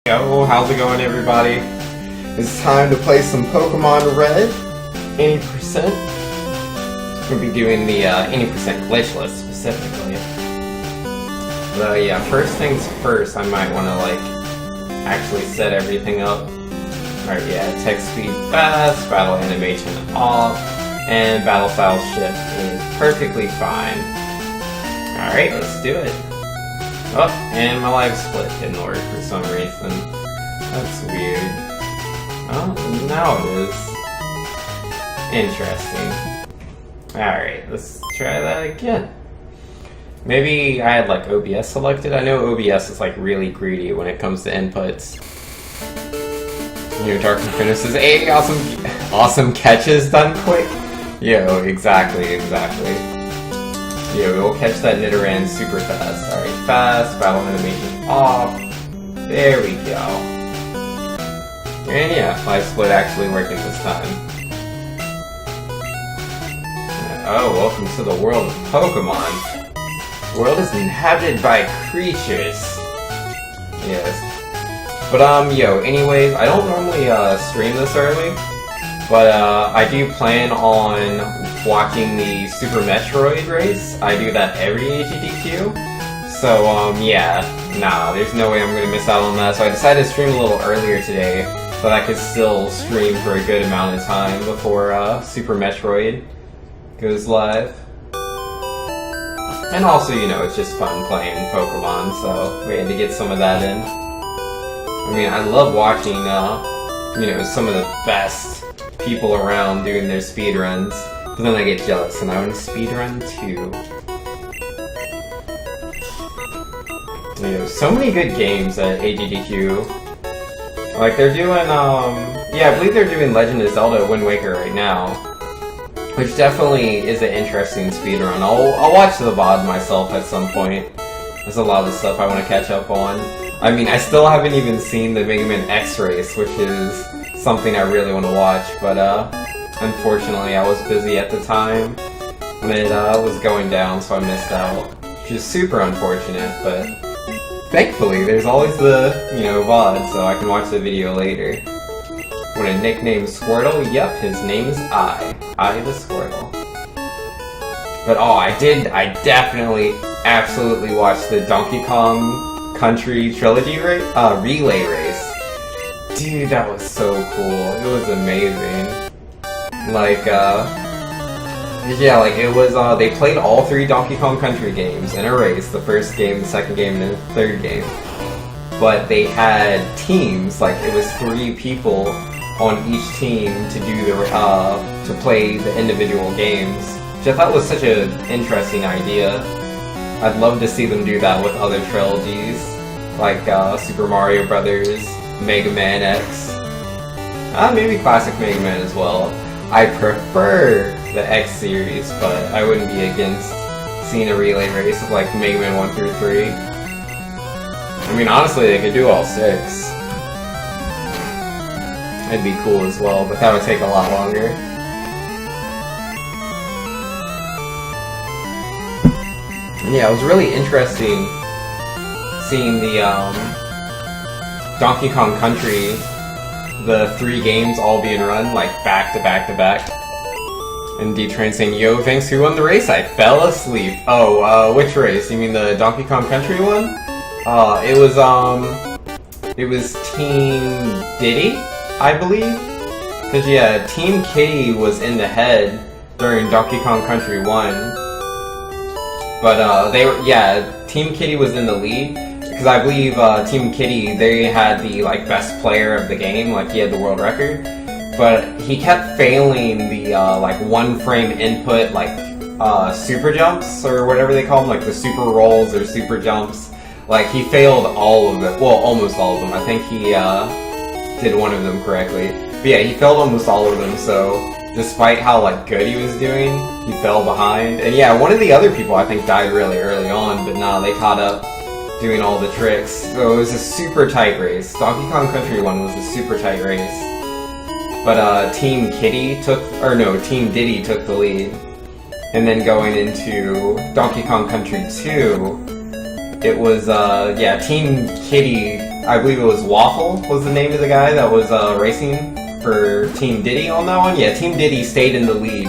Yo, how's it going, everybody? It's time to play some Pokemon Red. 80%. We'll be doing the 80% Glitchless specifically. But yeah, first things first, I might want to actually set everything up. Alright, yeah, text speed fast, battle animation off, and battle style shift is perfectly fine. Alright, let's do it. Oh, and my live split didn't work for some reason. That's weird. Oh, now it is. Interesting. Alright, let's try that again. Maybe I had OBS selected. I know OBS is really greedy when it comes to inputs. You know, Dark Infinite says, "Hey, awesome catches done quick." Yo, exactly. Yeah, we'll catch that Nidoran super fast. Alright, fast, battle animation off. There we go. And yeah, live split actually working this time. Oh, welcome to the world of Pokemon. The world is inhabited by creatures. Yes. But yo, anyways, I don't normally stream this early. But I do plan on watching the Super Metroid race. I do that every AGDQ. So, yeah, there's no way I'm gonna miss out on that. So I decided to stream a little earlier today, so that I could still stream for a good amount of time before Super Metroid goes live. And also, you know, it's just fun playing Pokemon, so we had to get some of that in. I mean, I love watching, you know, some of the best people around doing their speedruns, but then I get jealous and I want to speedrun too. You know, so many good games at AGDQ. They're doing, yeah, I believe they're doing Legend of Zelda Wind Waker right now, which definitely is an interesting speedrun. I'll watch the VOD myself at some point. There's a lot of stuff I want to catch up on. I mean, I still haven't even seen the Mega Man X race, which is something I really want to watch, but unfortunately I was busy at the time when it was going down, so I missed out, which is super unfortunate, but thankfully there's always the, you know, VOD, so I can watch the video later. Want to nickname Squirtle? Yep, his name is I the Squirtle. But oh, I definitely, absolutely watched the Donkey Kong Country Trilogy relay race. Dude, that was so cool. It was amazing. Yeah, it was, they played all 3 Donkey Kong Country games in a race. The first game, the second game, and the third game. But they had teams, it was 3 people on each team to do to play the individual games. Which I thought was such an interesting idea. I'd love to see them do that with other trilogies, like Super Mario Brothers, Mega Man X. Maybe classic Mega Man as well. I prefer the X series, but I wouldn't be against seeing a relay race of Mega Man 1 through 3. I mean, honestly, they could do all 6. That'd be cool as well, but that would take a lot longer. And yeah, it was really interesting seeing the Donkey Kong Country, the 3 games all being run back to back to back. And D-Train saying, "Yo, thanks, who won the race? I fell asleep." Oh, which race? You mean the Donkey Kong Country one? It was Team Diddy, I believe. Cause yeah, Team Kitty was in the head during Donkey Kong Country 1. But Team Kitty was in the lead. Because I believe Team Kitty, they had the best player of the game, he had the world record, but he kept failing the 1 frame input super jumps or whatever they call them, the super rolls or super jumps. He failed all of them, well, almost all of them. I think he did one of them correctly, but yeah, he failed almost all of them. So despite how good he was doing, he fell behind. And yeah, one of the other people I think died really early on, but nah, they caught up, doing all the tricks. So it was a super tight race. Donkey Kong Country 1 was a super tight race. But Team Diddy took the lead. And then going into Donkey Kong Country 2, it was, yeah, Team Kitty I believe it was Waffle was the name of the guy that was racing for Team Diddy on that one. Yeah, Team Diddy stayed in the lead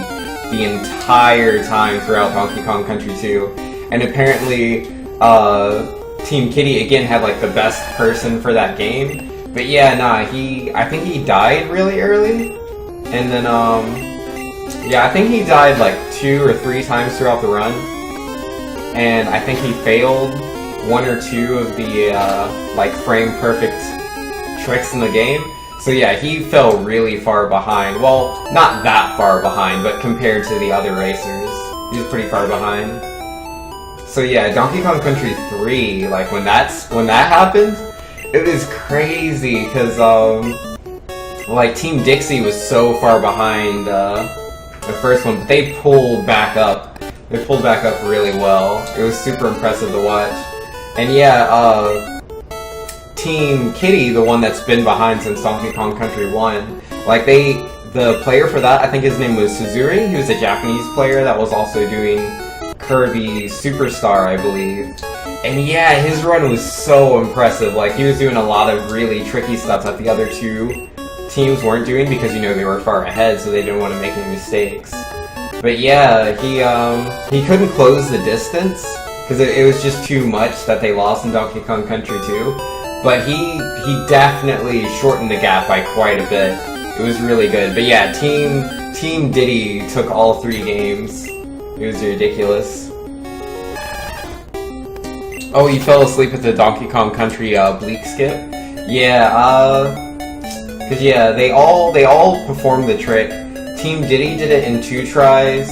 the entire time throughout Donkey Kong Country 2. And apparently, Team Kitty again had like the best person for that game. But yeah, nah, I think he died really early. And then, yeah, I think he died like 2 or 3 times throughout the run. And I think he failed 1 or 2 of the, like, frame-perfect tricks in the game. So yeah, he fell really far behind. Well, not that far behind, but compared to the other racers, he was pretty far behind. So yeah, Donkey Kong Country 3, like, when that happened, it was crazy, because, like, Team Dixie was so far behind, the first one, but they pulled back up. They pulled back up really well. It was super impressive to watch. And yeah, Team Kitty, the one that's been behind since Donkey Kong Country 1, like the player for that, I think his name was Suzuri. He was a Japanese player that was also doing Kirby Superstar, I believe. And yeah, his run was so impressive. Like, he was doing a lot of really tricky stuff that the other 2 teams weren't doing because, you know, they were far ahead, so they didn't want to make any mistakes. But yeah, he couldn't close the distance because it was just too much that they lost in Donkey Kong Country 2. But he definitely shortened the gap by quite a bit. It was really good. But yeah, Team Diddy took all 3 games. It was ridiculous. Oh, you fell asleep at the Donkey Kong Country Bleak skip? Yeah, cause yeah, they all performed the trick. Team Diddy did it in 2 tries.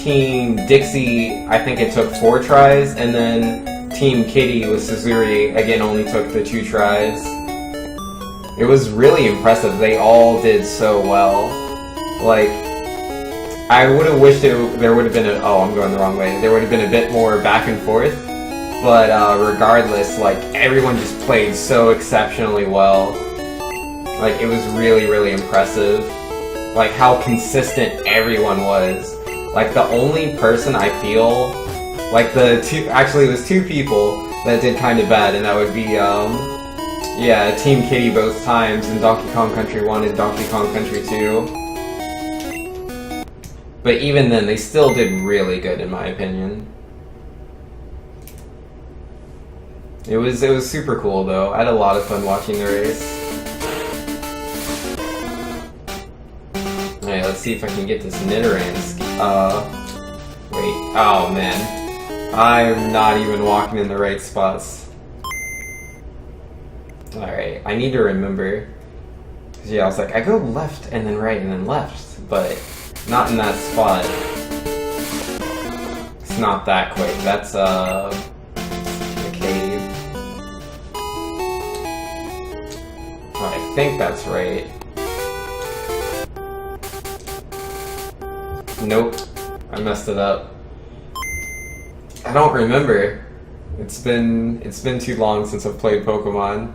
Team Dixie, I think it took 4 tries, and then Team Kitty with Suzuri again only took the 2 tries. It was really impressive. They all did so well. Like, I would have wished there would have been oh, I'm going the wrong way. There would have been a bit more back and forth. But regardless, like, everyone just played so exceptionally well. Like, it was really, really impressive. Like, how consistent everyone was. Like, the only person I feel, like, actually it was 2 people that did kind of bad, and that would be, yeah, Team Kitty both times in Donkey Kong Country 1 and Donkey Kong Country 2. But even then, they still did really good, in my opinion. It was super cool, though. I had a lot of fun watching the race. Alright, let's see if I can get this Nidoran wait. Oh, man. I'm not even walking in the right spots. Alright, I need to remember. Cause yeah, I was like, I go left and then right and then left, but not in that spot. It's not that quick. That's, the cave. Oh, I think that's right. Nope. I messed it up. I don't remember. It's been too long since I've played Pokemon.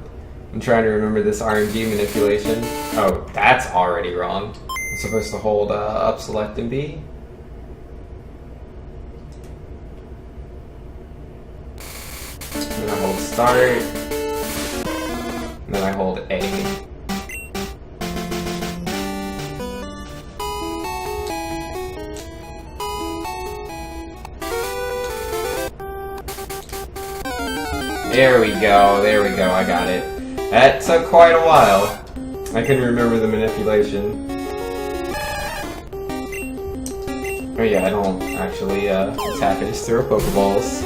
I'm trying to remember this RNG manipulation. Oh, that's already wrong. I'm supposed to hold up, select, and B. And then I hold start. And then I hold A. There we go, I got it. That took quite a while. I can remember the manipulation. Oh yeah, I don't actually attack, I just throw Pokeballs.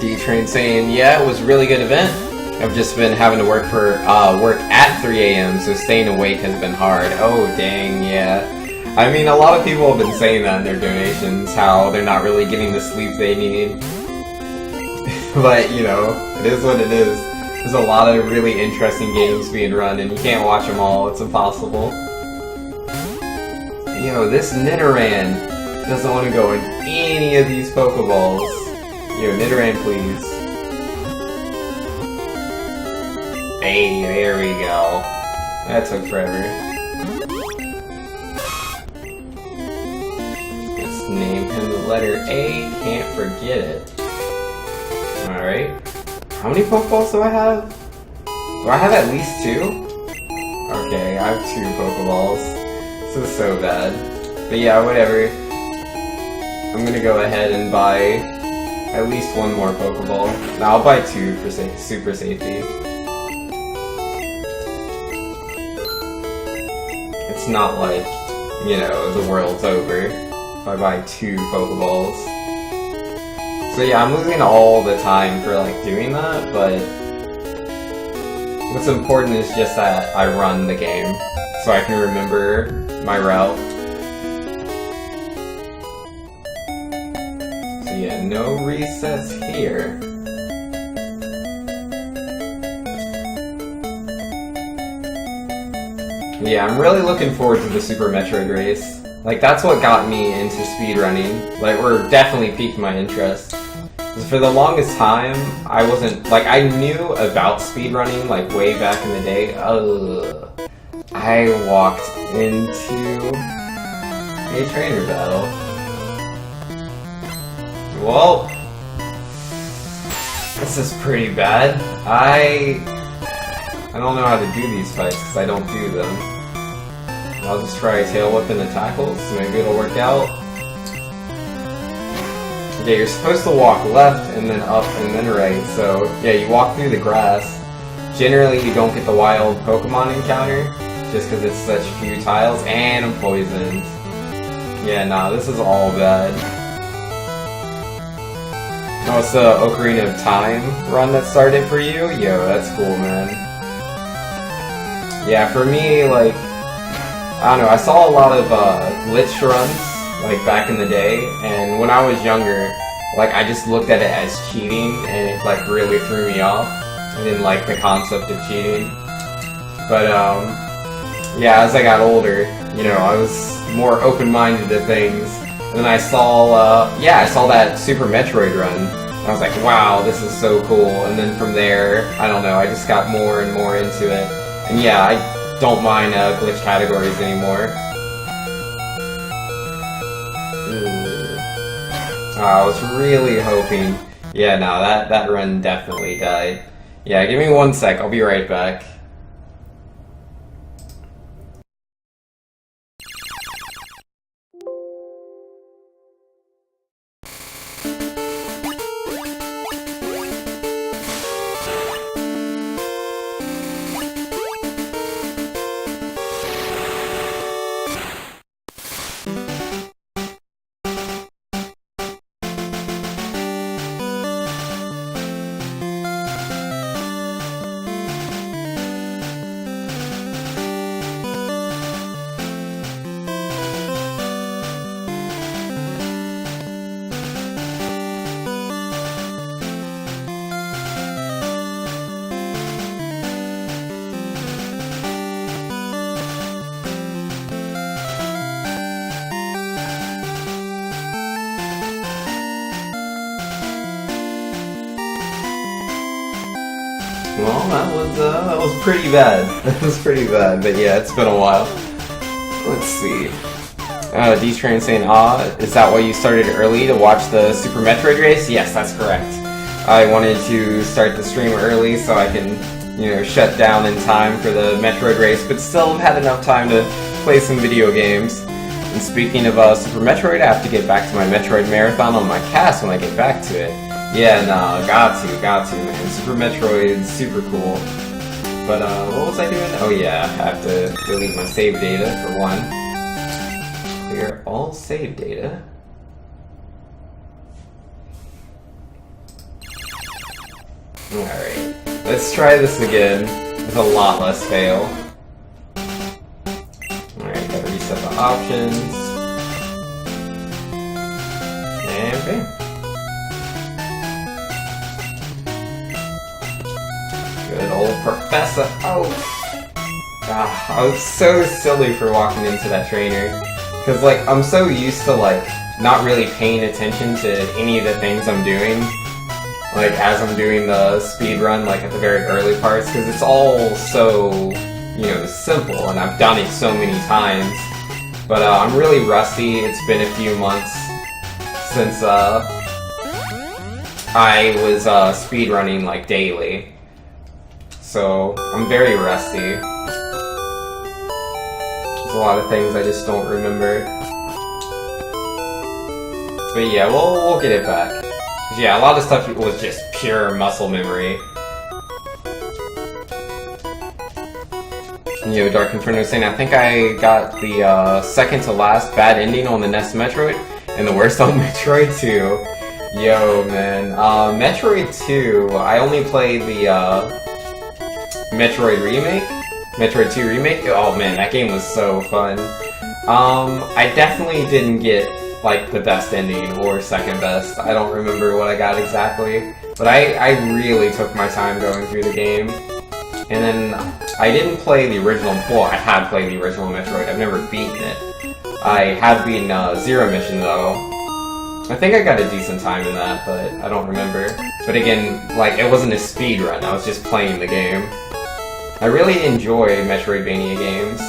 D-Train saying, yeah, it was a really good event. I've just been having to work at 3 a.m., so staying awake has been hard. Oh dang, yeah. I mean, a lot of people have been saying that in their donations, how they're not really getting the sleep they need. But, you know, it is what it is. There's a lot of really interesting games being run, and you can't watch them all. It's impossible. Yo, this Nidoran doesn't want to go in any of these Pokeballs. Yo, Nidoran, please. Hey, there we go. That took forever. Let's name him letter A, can't forget it. Alright. How many Pokeballs do I have? Do I have at least 2? Okay, I have 2 Pokeballs. This is so bad. But yeah, whatever. I'm gonna go ahead and buy at least 1 more Pokeball. Now I'll buy 2 for super safety. It's not like, you know, the world's over if I buy 2 Pokeballs. So yeah, I'm losing all the time for like doing that, but what's important is just that I run the game so I can remember my route. So yeah, no resets here. Yeah, I'm really looking forward to the Super Metroid race. Like, that's what got me into speedrunning. Like, or definitely piqued my interest. For the longest time, I wasn't, like, I knew about speedrunning, like, way back in the day. I walked into a trainer battle. Well, this is pretty bad. I don't know how to do these fights, because I don't do them. I'll just try tail whip and the tackles, maybe it'll work out. Yeah, you're supposed to walk left and then up and then right, so yeah, you walk through the grass. Generally, you don't get the wild Pokemon encounter, just because it's such few tiles, and I'm poisoned. Yeah, nah, this is all bad. Oh, it's the Ocarina of Time run that started for you? Yo, that's cool, man. Yeah, for me, like, I don't know, I saw a lot of glitch runs, like, back in the day, and when I was younger, like, I just looked at it as cheating, and it, like, really threw me off. I didn't like the concept of cheating. But, yeah, as I got older, you know, I was more open-minded to things, and then I saw, yeah, I saw that Super Metroid run, and I was like, wow, this is so cool, and then from there, I don't know, I just got more and more into it, and yeah, I don't mind glitch categories anymore. I was really hoping. Yeah, no, that run definitely died. Yeah, give me 1 sec, I'll be right back. Well, that was pretty bad. That was pretty bad, but yeah, it's been a while. Let's see. D-Train saying, is that why you started early to watch the Super Metroid race? Yes, that's correct. I wanted to start the stream early so I can, you know, shut down in time for the Metroid race, but still have had enough time to play some video games. And speaking of Super Metroid, I have to get back to my Metroid Marathon on my cast when I get back to it. Yeah, no, got to, man. Super Metroid's super cool. But, what was I doing? Oh yeah, I have to delete my save data, for one. Clear all save data. Alright, let's try this again with a lot less fail. Alright, gotta reset the options. And bam. Good old Professor. Oh! I was so silly for walking into that trainer. Because, like, I'm so used to, like, not really paying attention to any of the things I'm doing. Like, as I'm doing the speed run, like, at the very early parts. Because it's all so, you know, simple. And I've done it so many times. But I'm really rusty. It's been a few months since I was speedrunning like daily. So I'm very rusty. There's a lot of things I just don't remember. But yeah, we'll get it back. Yeah, a lot of stuff was just pure muscle memory. Yo, Dark Inferno saying, I think I got the second to last bad ending on the NES Metroid, and the worst on Metroid 2. Yo, man. Metroid 2, I only played the Metroid Remake? Metroid 2 Remake? Oh man, that game was so fun. I definitely didn't get, like, the best ending, or second best. I don't remember what I got exactly. But I really took my time going through the game. And then, I didn't play the original, well, I had played the original Metroid, I've never beaten it. I have beaten Zero Mission though. I think I got a decent time in that, but I don't remember. But again, like, it wasn't a speedrun, I was just playing the game. I really enjoy Metroidvania games.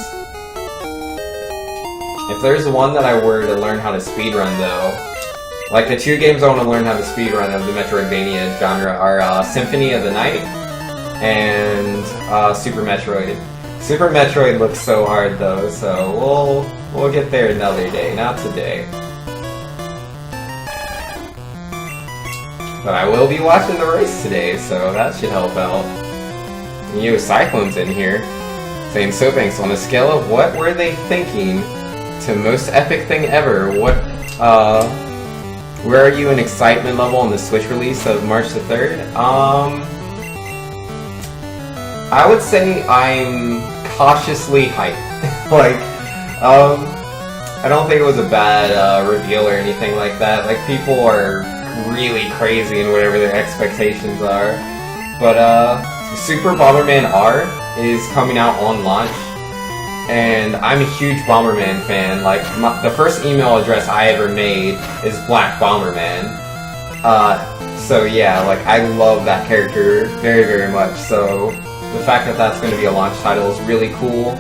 If there's one that I were to learn how to speedrun though, like the two games I want to learn how to speedrun of the Metroidvania genre are Symphony of the Night and Super Metroid. Super Metroid looks so hard though, so we'll get there another day, not today. But I will be watching the race today, so that should help out. Yo, Cyclone's in here, saying, Sobanks, on a scale of what were they thinking to most epic thing ever, where are you in excitement level on the Switch release of March the 3rd? I would say I'm cautiously hyped. Like, I don't think it was a bad reveal or anything like that. Like, people are really crazy in whatever their expectations are. But, Super Bomberman R is coming out on launch, and I'm a huge Bomberman fan. Like, the first email address I ever made is Black Bomberman. So yeah, like, I love that character very, very much, so the fact that that's going to be a launch title is really cool.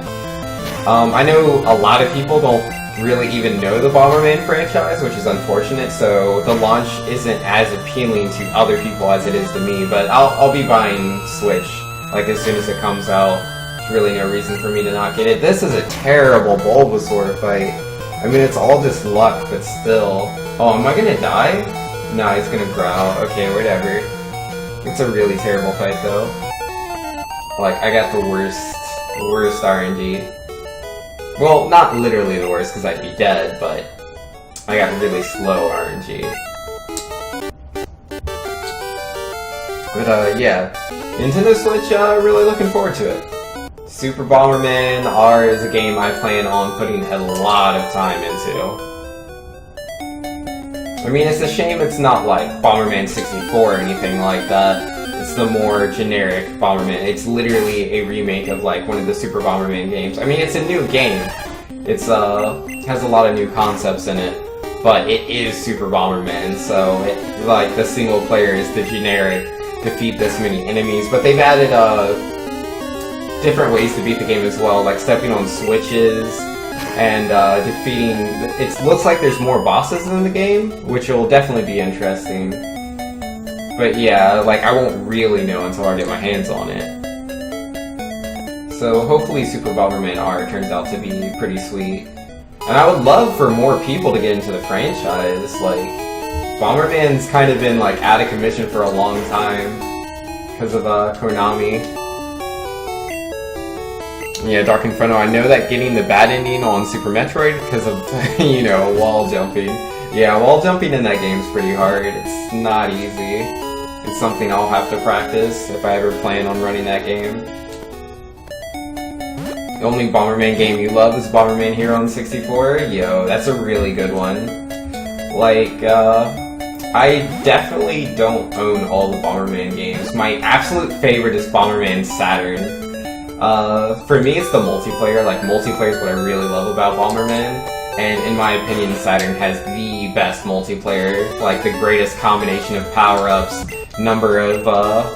I know a lot of people don't really even know the Bomberman franchise, which is unfortunate, so the launch isn't as appealing to other people as it is to me, but I'll be buying Switch, like, as soon as it comes out. There's really no reason for me to not get it. This is a terrible Bulbasaur fight. I mean, it's all just luck, but still. Oh, am I gonna die? No, he's gonna growl. Okay, whatever. It's a really terrible fight, though. Like, I got the worst RNG. Well, not literally the worst, because I'd be dead, but I got really slow RNG. But, yeah. Nintendo Switch, really looking forward to it. Super Bomberman R is a game I plan on putting a lot of time into. I mean, it's a shame it's not like Bomberman 64 or anything like that. It's the more generic Bomberman. It's literally a remake of like one of the Super Bomberman games. I mean, it's a new game. It's has a lot of new concepts in it, but it is Super Bomberman. So like the single player is the generic defeat this many enemies, but they've added different ways to beat the game as well, like stepping on switches and defeating. It looks like there's more bosses in the game, which will definitely be interesting. But yeah, like, I won't really know until I get my hands on it. So hopefully Super Bomberman R turns out to be pretty sweet. And I would love for more people to get into the franchise. Like, Bomberman's kind of been, like, out of commission for a long time because of Konami. Yeah, Dark Inferno, I know that getting the bad ending on Super Metroid because of, you know, wall jumping. Yeah, wall jumping in that game's pretty hard. It's not easy. It's something I'll have to practice if I ever plan on running that game. The only Bomberman game you love is Bomberman Hero on 64? Yo, that's a really good one. Like, I definitely don't own all the Bomberman games. My absolute favorite is Bomberman Saturn. For me, it's the multiplayer. Like, multiplayer is what I really love about Bomberman. And in my opinion, Saturn has the best multiplayer. Like, the greatest combination of power-ups, number of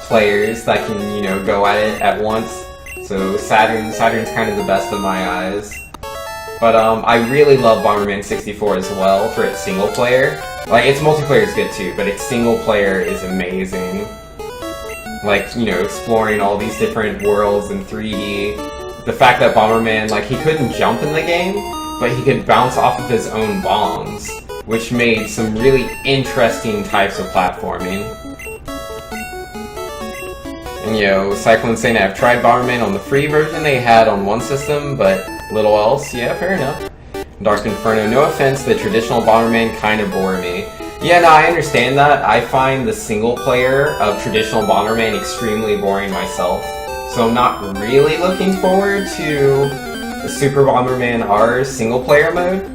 players that can, you know, go at it at once. So Saturn's kind of the best in my eyes. But I really love Bomberman 64 as well for its single player. Like, its multiplayer is good too, but its single player is amazing. Like, you know, exploring all these different worlds in 3D. The fact that Bomberman, like, he couldn't jump in the game, but he could bounce off of his own bombs, which made some really interesting types of platforming. And, you know, Cyclone saying I've tried Bomberman on the free version they had on one system, but little else. Yeah, fair enough. Dark Inferno, no offense, the traditional Bomberman kind of bore me. Yeah, no, I understand that. I find the single player of traditional Bomberman extremely boring myself. So I'm not really looking forward to the Super Bomberman R single player mode.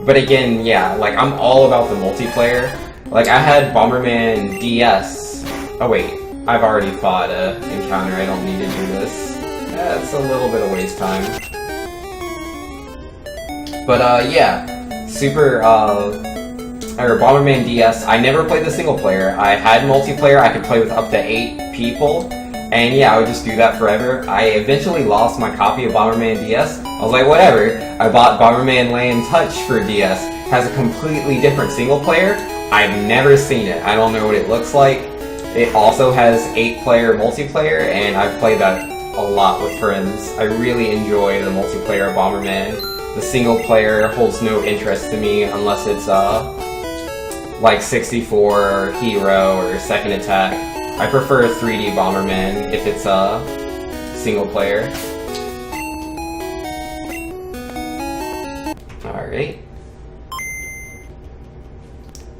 But again, yeah, like I'm all about the multiplayer. Like I had Bomberman DS. Oh wait, I've already fought a encounter, I don't need to do this. It's a little bit of waste time. But yeah, or Bomberman DS, I never played the single player. I had multiplayer, I could play with up to 8 people, and yeah, I would just do that forever. I eventually lost my copy of Bomberman DS. I was like, whatever. I bought Bomberman Land Touch for DS. Has a completely different single player. I've never seen it. I don't know what it looks like. It also has 8-player multiplayer, and I've played that a lot with friends. I really enjoy the multiplayer of Bomberman. The single player holds no interest to me unless it's like 64 Hero or Second Attack. I prefer 3D Bomberman if it's a single player. Alright.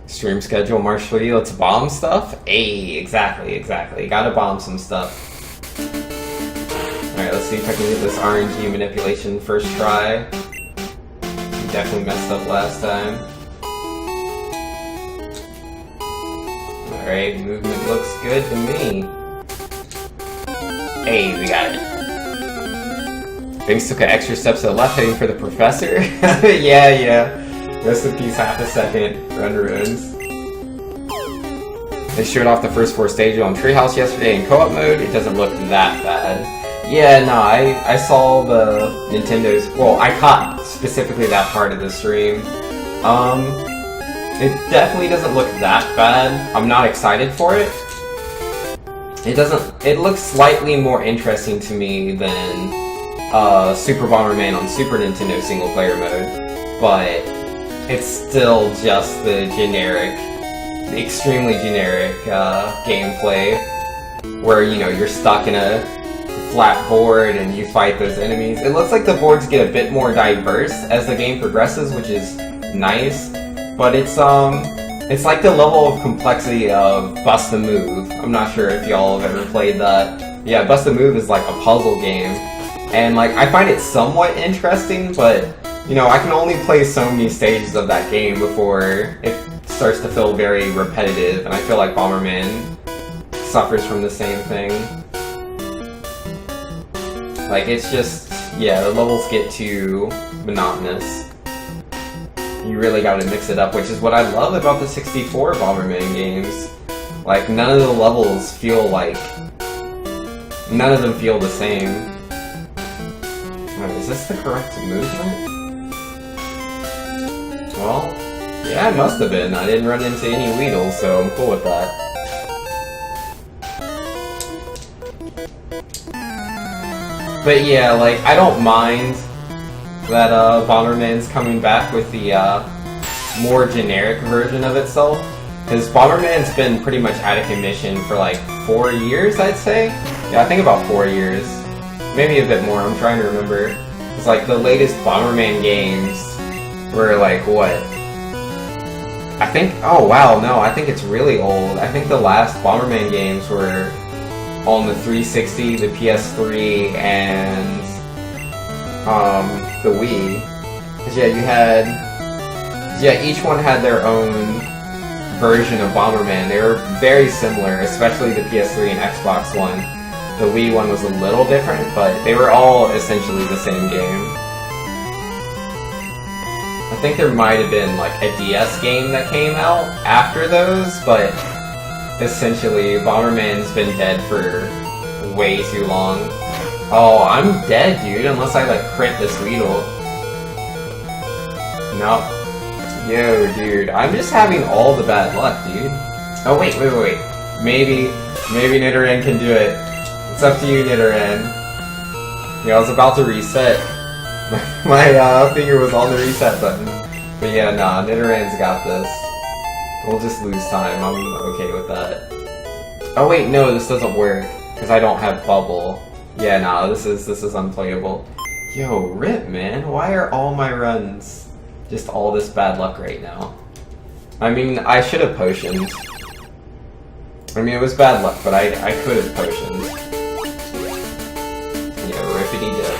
Stream schedule March 3, let's bomb stuff? Hey, exactly. Gotta bomb some stuff. Alright, let's see if I can get this RNG manipulation first try. Definitely messed up last time. Alright, movement looks good to me. Hey, we got it. Things took an extra step to the left heading for the professor. yeah. Rest in peace, half a second. Run ruins. They showed off the first 4 stages on Treehouse yesterday in co-op mode. It doesn't look that bad. Yeah, no, I saw the Nintendo's... Well, I caught specifically that part of the stream. It definitely doesn't look that bad. I'm not excited for it. It looks slightly more interesting to me than Super Bomberman on Super Nintendo single player mode. But it's still just the extremely generic gameplay. Where, you know, you're stuck in a flat board and you fight those enemies. It looks like the boards get a bit more diverse as the game progresses, which is nice, but it's like the level of complexity of Bust a Move. I'm not sure if y'all have ever played that. Yeah, Bust a Move is like a puzzle game, and like I find it somewhat interesting, but you know, I can only play so many stages of that game before it starts to feel very repetitive, and I feel like Bomberman suffers from the same thing. Like, it's just, yeah, the levels get too monotonous. You really gotta mix it up, which is what I love about the 64 Bomberman games. Like, none of the levels feel like... None of them feel the same. Wait, is this the correct movement? Well, yeah, it must have been. I didn't run into any Weedles, so I'm cool with that. But yeah, like, I don't mind that Bomberman's coming back with the more generic version of itself. Because Bomberman's been pretty much out of commission for like 4 years, I'd say. Yeah, I think about 4 years. Maybe a bit more, I'm trying to remember. It's like the latest Bomberman games were like, what? I think, oh wow, no, I think it's really old. I think the last Bomberman games were on the 360, the PS3, and the Wii. Cause yeah, each one had their own version of Bomberman. They were very similar, especially the PS3 and Xbox one. The Wii one was a little different, but they were all essentially the same game. I think there might have been like a DS game that came out after those, but essentially Bomberman's been dead for way too long. Oh, I'm dead, dude, unless I like crit this Weedle. Nope. Yo, dude, I'm just having all the bad luck, dude. Oh, wait. Maybe Nidoran can do it. It's up to you, Nidoran. Yeah, I was about to reset. My finger was on the reset button. But yeah, nah, Nidoran's got this. We'll just lose time. I'm okay with that. Oh wait, no, this doesn't work. Because I don't have Bubble. Yeah, nah, this is unplayable. Yo, rip, man. Why are all my runs just all this bad luck right now? I mean, I should have potioned. I mean, it was bad luck, but I could have potioned. Yeah, rippity dip.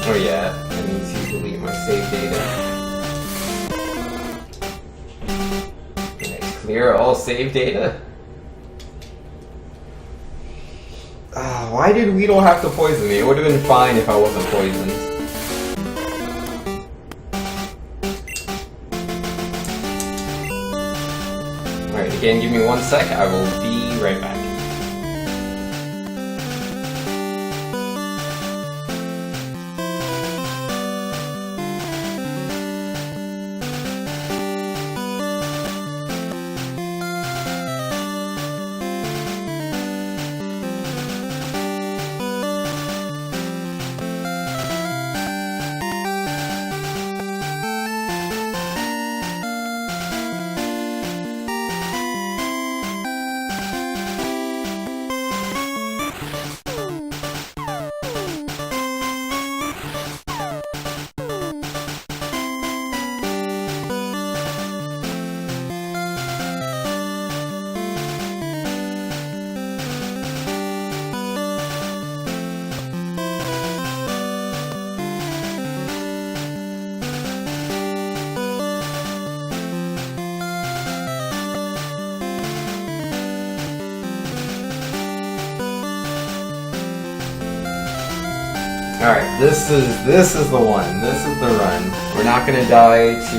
Oh yeah, I need to delete my save data. Can I clear all save data? Why did Weedle have to poison me? It would have been fine if I wasn't poisoned. Alright, again, give me 1 sec. I will be right back. Alright, this is the one. This is the run. We're not gonna die to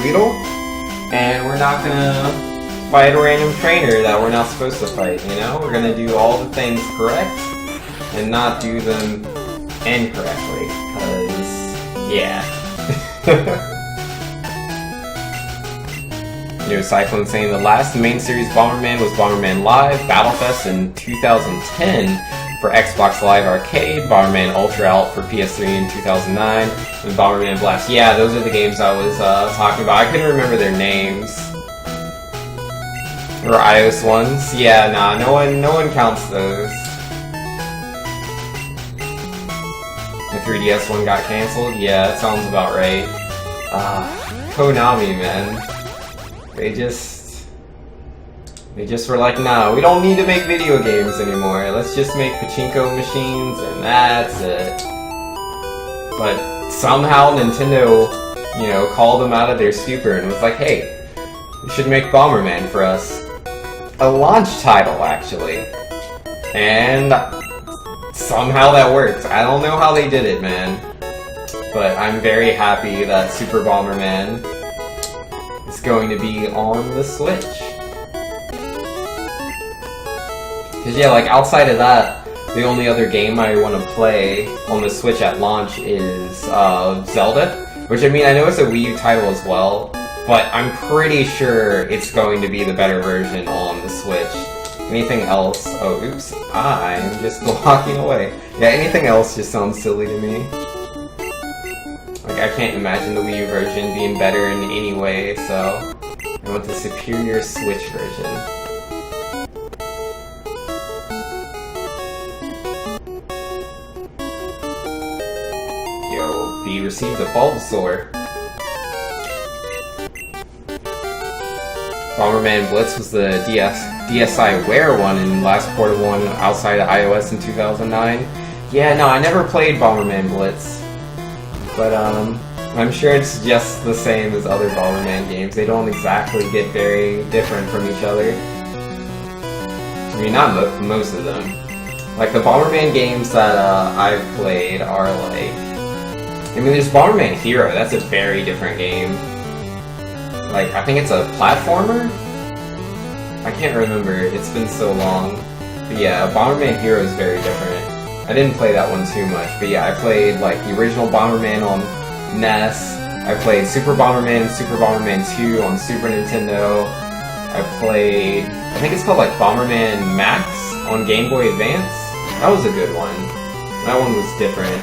Weedle, and we're not gonna fight a random trainer that we're not supposed to fight, you know? We're gonna do all the things correct and not do them incorrectly, because yeah. You know, Cyclone saying the last main series Bomberman was Bomberman Live Battlefest in 2010 for Xbox Live Arcade, Bomberman Ultra out for PS3 in 2009, and Bomberman Blast. Yeah, those are the games I was talking about. I couldn't remember their names. Or iOS ones. Yeah, nah, no one counts those. The 3DS one got cancelled? Yeah, that sounds about right. Konami, man. They just were like, nah, we don't need to make video games anymore. Let's just make pachinko machines and that's it. But somehow Nintendo, you know, called them out of their stupor and was like, hey, you should make Bomberman for us. A launch title, actually. And somehow that worked. I don't know how they did it, man. But I'm very happy that Super Bomberman is going to be on the Switch. Because yeah, like outside of that, the only other game I want to play on the Switch at launch is Zelda. Which, I mean, I know it's a Wii U title as well, but I'm pretty sure it's going to be the better version on the Switch. Anything else? Oh, oops. I'm just walking away. Yeah, anything else just sounds silly to me. Like, I can't imagine the Wii U version being better in any way, so I want the superior Switch version. Yo, B received a Bulbasaur. Bomberman Blitz was the DSiWare one and last ported one outside of iOS in 2009. Yeah, no, I never played Bomberman Blitz. But, I'm sure it's just the same as other Bomberman games. They don't exactly get very different from each other. I mean, not most of them. Like, the Bomberman games that, I've played are like... I mean, there's Bomberman Hero, that's a very different game. Like, I think it's a platformer? I can't remember, it's been so long. But yeah, Bomberman Hero is very different. I didn't play that one too much, but yeah, I played like the original Bomberman on NES. I played Super Bomberman and Super Bomberman 2 on Super Nintendo. I played, I think it's called like Bomberman Max on Game Boy Advance. That was a good one. That one was different.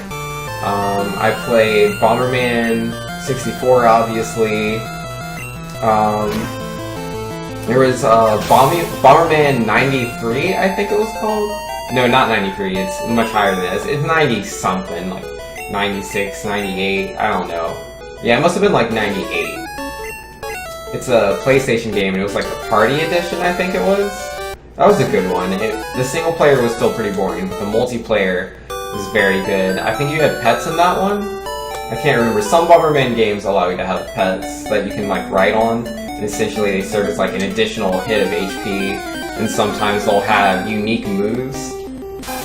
I played Bomberman 64, obviously. There was Bomberman 93, I think it was called. No, not 93, it's much higher than this. It's 90-something, like 96, 98, I don't know. Yeah, it must have been like 98. It's a PlayStation game, and it was like the Party Edition, I think it was. That was a good one. The single player was still pretty boring, but the multiplayer was very good. I think you had pets in that one? I can't remember. Some Bomberman games allow you to have pets that you can like ride on, and essentially they serve as like an additional hit of HP, and sometimes they'll have unique moves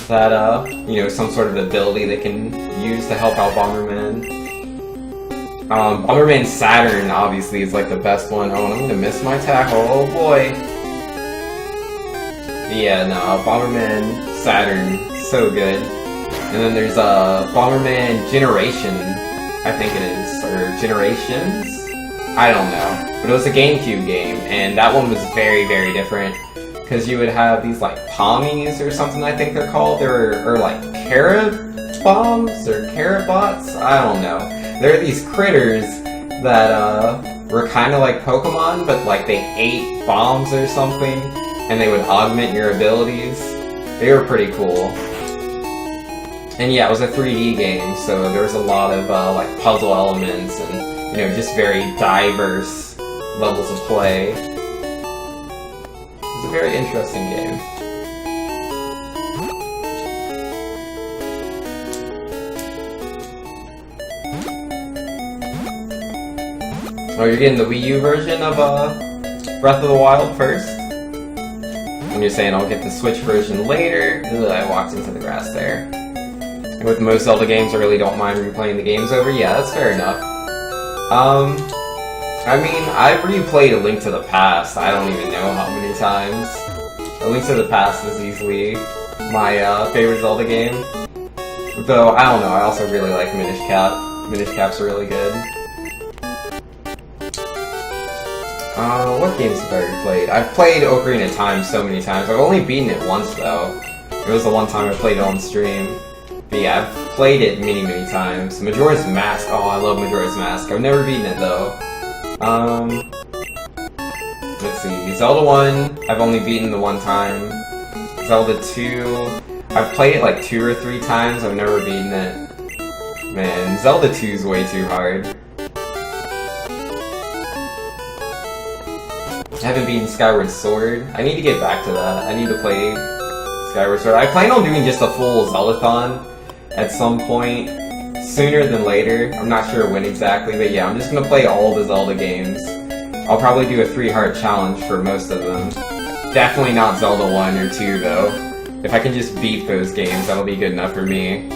that, you know, some sort of ability they can use to help out Bomberman. Bomberman Saturn, obviously, is like the best one. Oh, I'm gonna miss my tackle. Oh boy. Yeah, no, Bomberman Saturn, so good. And then there's Bomberman Generation, I think it is, or Generations? I don't know. But it was a GameCube game, and that one was very, very different. Because you would have these like Pommies or something, I think they're called, or like carrot bombs or carrot bots. I don't know. There are these critters that were kind of like Pokemon, but like they ate bombs or something, and they would augment your abilities. They were pretty cool. And yeah, it was a 3D game, so there was a lot of like puzzle elements and, you know, just very diverse levels of play. It's a very interesting game. Oh, you're getting the Wii U version of Breath of the Wild first? And you're saying I'll get the Switch version later? Ugh, I walked into the grass there. And with most Zelda games, I really don't mind replaying the games over. Yeah, that's fair enough. I mean, I've replayed A Link to the Past, I don't even know how many times. A Link to the Past is easily my favorite Zelda game. Though, I don't know, I also really like Minish Cap. Minish Cap's really good. What games have I replayed? I've played Ocarina of Time so many times. I've only beaten it once, though. It was the one time I played it on stream. But yeah, I've played it many, many times. Majora's Mask. Oh, I love Majora's Mask. I've never beaten it, though. Let's see. Zelda 1, I've only beaten the one time. Zelda 2, I've played it like 2 or 3 times. I've never beaten it. Man, Zelda 2 is way too hard. I haven't beaten Skyward Sword. I need to get back to that. I need to play Skyward Sword. I plan on doing just a full Zeldathon at some point, sooner than later. I'm not sure when exactly, but yeah, I'm just gonna play all the Zelda games. I'll probably do a 3-heart challenge for most of them. Definitely not Zelda 1 or 2, though. If I can just beat those games, that'll be good enough for me.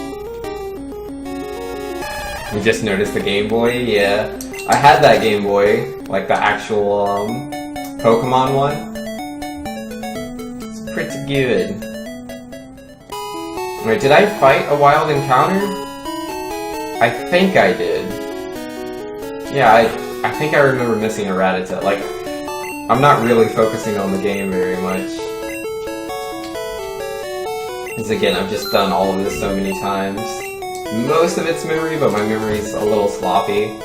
You just noticed the Game Boy? Yeah. I had that Game Boy, like the actual, Pokemon one. It's pretty good. Wait, did I fight a wild encounter? I think I did. Yeah, I think I remember missing a Rattata. Like, I'm not really focusing on the game very much. Because again, I've just done all of this so many times. Most of it's memory, but my memory's a little sloppy.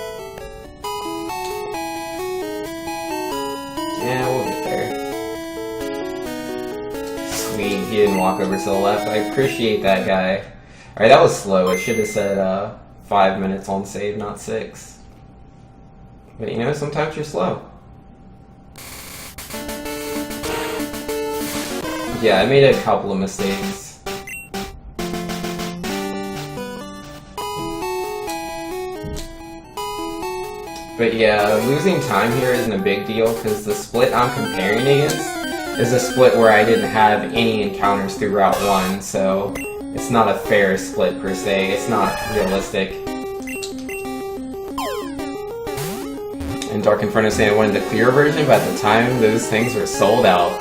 Yeah, we'll get there. Sweet, he didn't walk over to the left. I appreciate that guy. Alright, that was slow. It should have said 5 minutes on save, not 6. But you know, sometimes you're slow. Yeah, I made a couple of mistakes. But yeah, losing time here isn't a big deal, because the split I'm comparing against is a split where I didn't have any encounters through Route 1, so it's not a fair split per se, it's not realistic. And Dark Inferno saying I wanted the clear version, but at the time those things were sold out.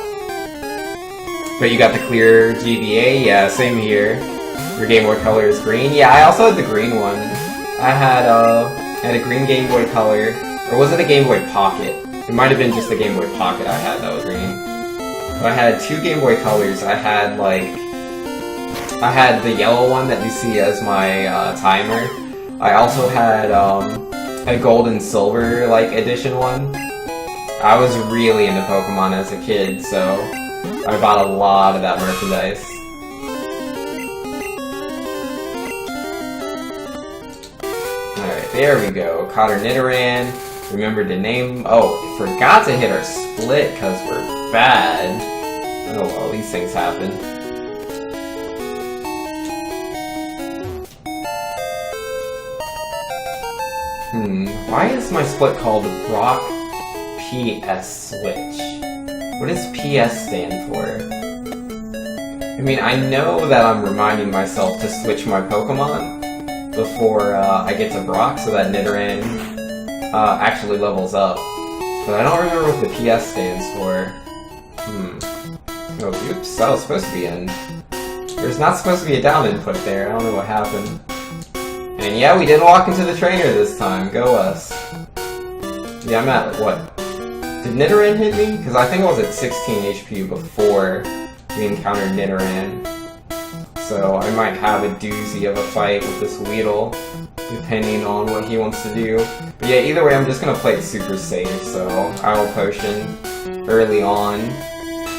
But you got the clear GBA? Yeah, same here. Your Game Boy Color is green? Yeah, I also had the green one. I had a green Game Boy Color. Or was it a Game Boy Pocket? It might have been just the Game Boy Pocket I had that was green. But I had 2 Game Boy Colors. I had the yellow one that you see as my timer. I also had a gold and silver edition one. I was really into Pokemon as a kid, so I bought a lot of that merchandise. Alright, there we go. Caught our Nidoran. Remembered to name... Oh, forgot to hit our split because we're bad. Oh well, these things happen. Why is my split called Rock PS Switch? What does PS stand for? I mean, I know that I'm reminding myself to switch my Pokemon before I get to Brock so that Nidoran actually levels up. But I don't remember what the PS stands for. Oh, oops, that was supposed to be in. There's not supposed to be a down input there, I don't know what happened. And yeah, we did walk into the trainer this time, go us. Yeah, I'm at, what? Did Nidoran hit me? Because I think I was at 16 HP before we encountered Nidoran. So I might have a doozy of a fight with this Weedle, depending on what he wants to do. But yeah, either way, I'm just going to play it super safe, so I will potion early on.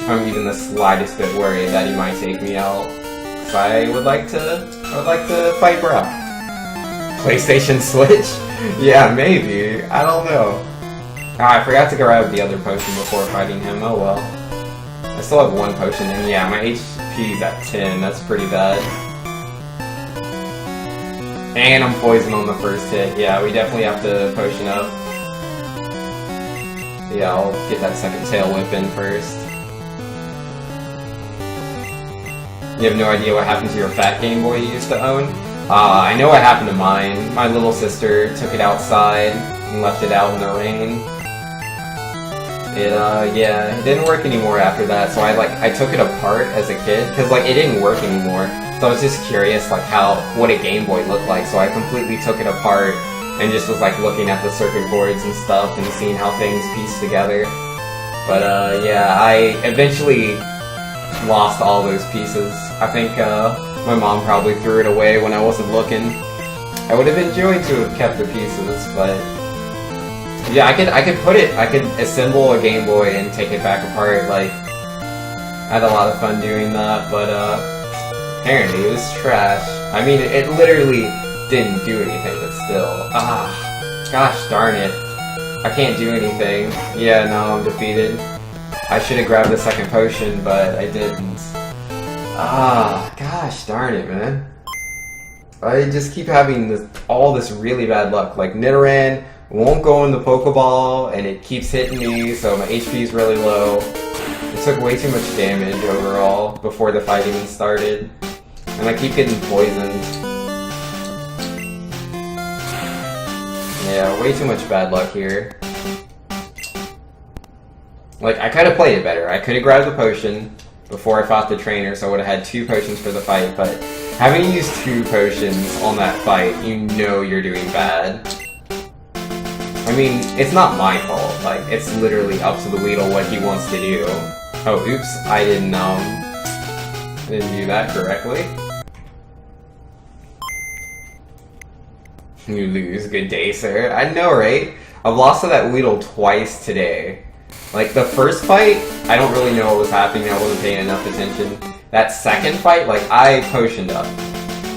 I'm even the slightest bit worried that he might take me out. Because I would like to fight Brock. PlayStation Switch? Yeah, maybe. I don't know. I forgot to grab the other potion before fighting him. Oh well. I still have 1 potion, and yeah, my HP's at 10. That's pretty bad. And I'm poisoned on the first hit. Yeah, we definitely have to potion up. Yeah, I'll get that second tail whip in first. You have no idea what happened to your fat Game Boy you used to own? I know what happened to mine. My little sister took it outside and left it out in the rain. Yeah, it didn't work anymore after that, so I took it apart as a kid, because, it didn't work anymore. So I was just curious, what a Game Boy looked like, so I completely took it apart and just was, looking at the circuit boards and stuff and seeing how things pieced together. But, yeah, I eventually lost all those pieces. I think, my mom probably threw it away when I wasn't looking. I would have enjoyed to have kept the pieces, but... Yeah, I could assemble a Game Boy and take it back apart, I had a lot of fun doing that, but, apparently it was trash. I mean, it literally didn't do anything, but still. Gosh darn it. I can't do anything. Yeah, now I'm defeated. I should have grabbed the second potion, but I didn't. Gosh darn it, man. I just keep having all this really bad luck. Nidoran won't go in the Pokeball, and it keeps hitting me, so my HP is really low. It took way too much damage overall before the fight even started. And I keep getting poisoned. Yeah, way too much bad luck here. I could have played it better. I could have grabbed the potion before I fought the trainer, so I would have had 2 potions for the fight, but having used 2 potions on that fight, you know you're doing bad. I mean, it's not my fault. It's literally up to the Weedle what he wants to do. Oh, oops, I didn't do that correctly. You lose. Good day, sir. I know, right? I've lost to that Weedle twice today. The first fight, I don't really know what was happening. I wasn't paying enough attention. That second fight, I potioned up.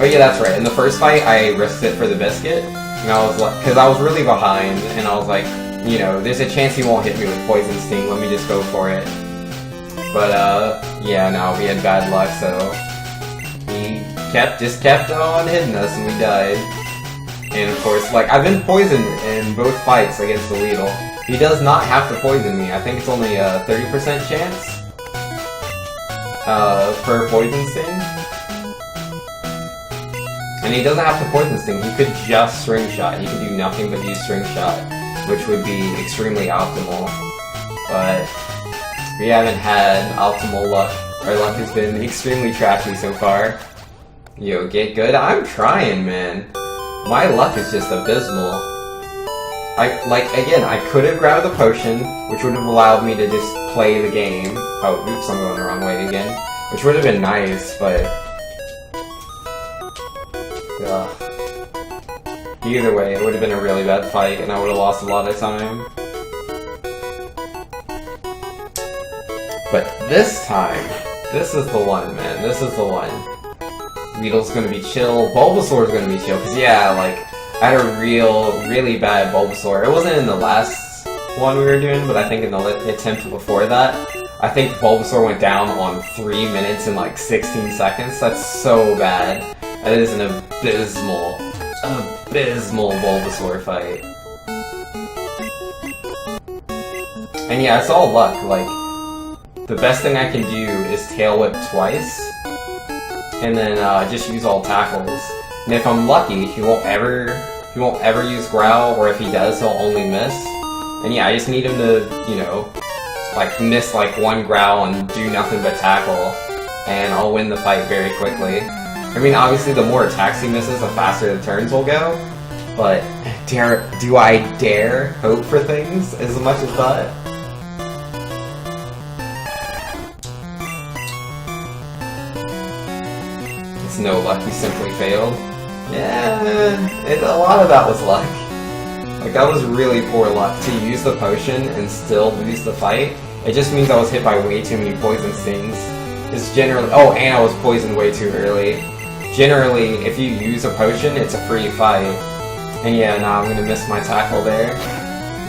Oh yeah, that's right. In the first fight, I risked it for the biscuit. And I was because I was really behind, and I was you know, there's a chance he won't hit me with Poison Sting, let me just go for it. But, yeah, no, we had bad luck, so he just kept on hitting us, and we died. And of course, I've been poisoned in both fights against the Weedle. He does not have to poison me. I think it's only a 30% chance per Poison Sting. And he doesn't have to Poison Sting, he could just String Shot. He could do nothing but use String Shot, which would be extremely optimal. But we haven't had optimal luck. Our luck has been extremely trashy so far. Yo, get good? I'm trying, man. My luck is just abysmal. Again, I could have grabbed the potion, which would have allowed me to just play the game. Oh, oops, I'm going the wrong way again. Which would have been nice, but... Either way, it would have been a really bad fight, and I would have lost a lot of time. But this time, this is the one, man. This is the one. Weedle's gonna be chill. Bulbasaur's gonna be chill, because yeah, like, I had a really bad Bulbasaur. It wasn't in the last one we were doing, but I think in the attempt before that, I think Bulbasaur went down on 3 minutes and like 16 seconds. That's so bad. That is an abysmal Bulbasaur fight. And yeah, it's all luck. Like, the best thing I can do is Tail Whip twice, and then just use all tackles. And if I'm lucky, he won't ever use Growl, or if he does, he'll only miss. And yeah, I just need him to, you know, like miss like one Growl and do nothing but tackle, and I'll win the fight very quickly. I mean, obviously, the more attacks he misses, the faster the turns will go. But do I dare hope for things as much as that? It's no luck. He simply failed. Yeah, a lot of that was luck. Like, that was really poor luck to use the potion and still lose the fight. It just means I was hit by way too many poison stings. It's generally... Oh, and I was poisoned way too early. Generally, if you use a potion, it's a free fight. And yeah, now I'm gonna miss my tackle there.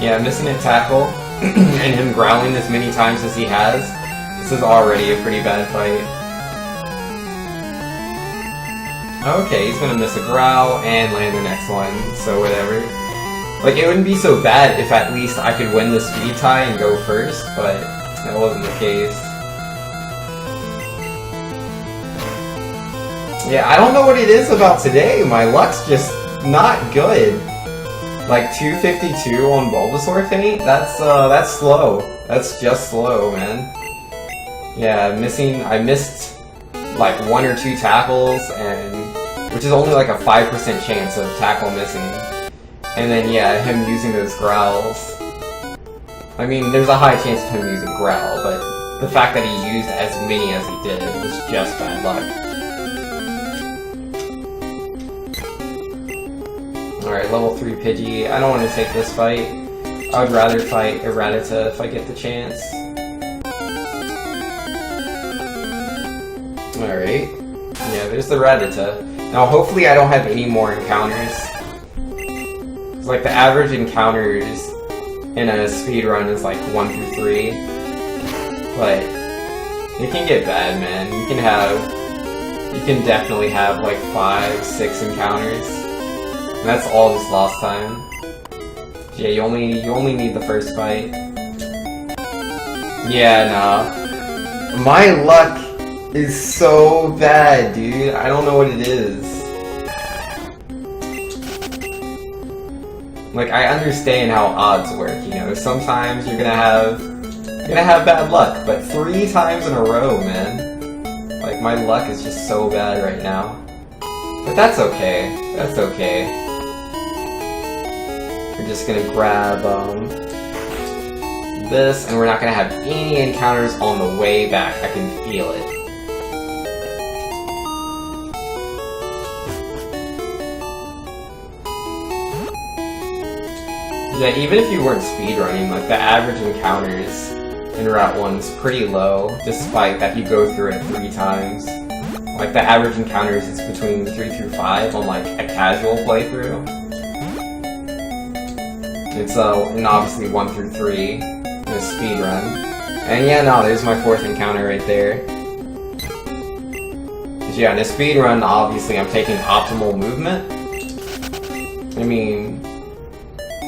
Yeah, missing a tackle, and him growling as many times as he has, this is already a pretty bad fight. Okay, he's gonna miss a growl and land the next one, so whatever. Like, it wouldn't be so bad if at least I could win the speed tie and go first, but that wasn't the case. Yeah, I don't know what it is about today. My luck's just not good. Like 252 on Bulbasaur Feint? That's slow. That's just slow, man. Yeah, I missed like 1 or 2 tackles, and which is only like a 5% chance of tackle missing. And then yeah, him using those growls. I mean, there's a high chance of him using growl, but the fact that he used as many as he did was just bad luck. Alright, level 3 Pidgey. I don't want to take this fight. I would rather fight a Rattata if I get the chance. Alright. Yeah, there's the Rattata. Now, hopefully I don't have any more encounters. It's like the average encounters in a speedrun is like 1 through 3. But it can get bad, man. You can definitely have like 5, 6 encounters. And that's all just lost time. Yeah, you only need the first fight. Yeah, nah. My luck is so bad, dude. I don't know what it is. Like, I understand how odds work, you know. Sometimes you're gonna have bad luck, but 3 times in a row, man. Like, my luck is just so bad right now. But that's okay. That's okay. We're just gonna grab this, and we're not gonna have any encounters on the way back. I can feel it. Yeah, even if you weren't speedrunning, like the average encounters in Route 1 is pretty low, despite that you go through it 3 times. Like the average encounters is between 3 through 5 on like a casual playthrough. It's and obviously 1 through 3 in a speedrun. And yeah, no, there's my 4th encounter right there. Cause yeah, in a speedrun, obviously I'm taking optimal movement. I mean,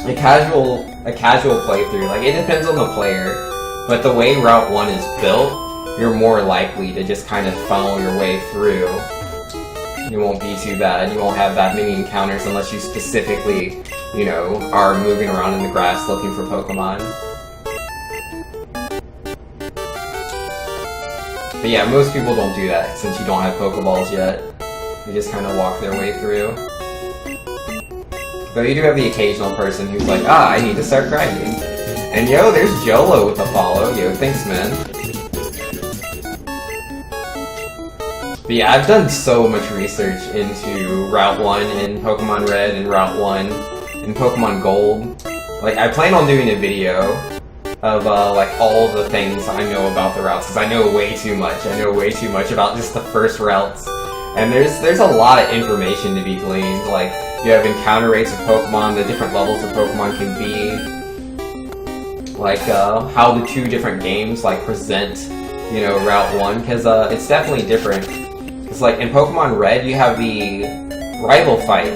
a casual playthrough, like, it depends on the player, but the way Route 1 is built, you're more likely to just kind of funnel your way through. You won't be too bad. You won't have that many encounters unless you specifically, you know, are moving around in the grass looking for Pokemon. But yeah, most people don't do that since you don't have Pokeballs yet. They just kind of walk their way through. Though you do have the occasional person who's like, ah, I need to start grinding. And yo, there's Jolo with the follow. Yo, thanks, man. But yeah, I've done so much research into Route 1 in Pokemon Red and Route 1 in Pokemon Gold. Like, I plan on doing a video of, like, all the things I know about the routes, because I know way too much. I know way too much about just the first routes. And there's a lot of information to be gleaned. Like, you have encounter rates of Pokemon, the different levels of Pokemon can be. Like, how the two different games, like, present, you know, Route 1, because, it's definitely different. Because, like, in Pokemon Red, you have the rival fight,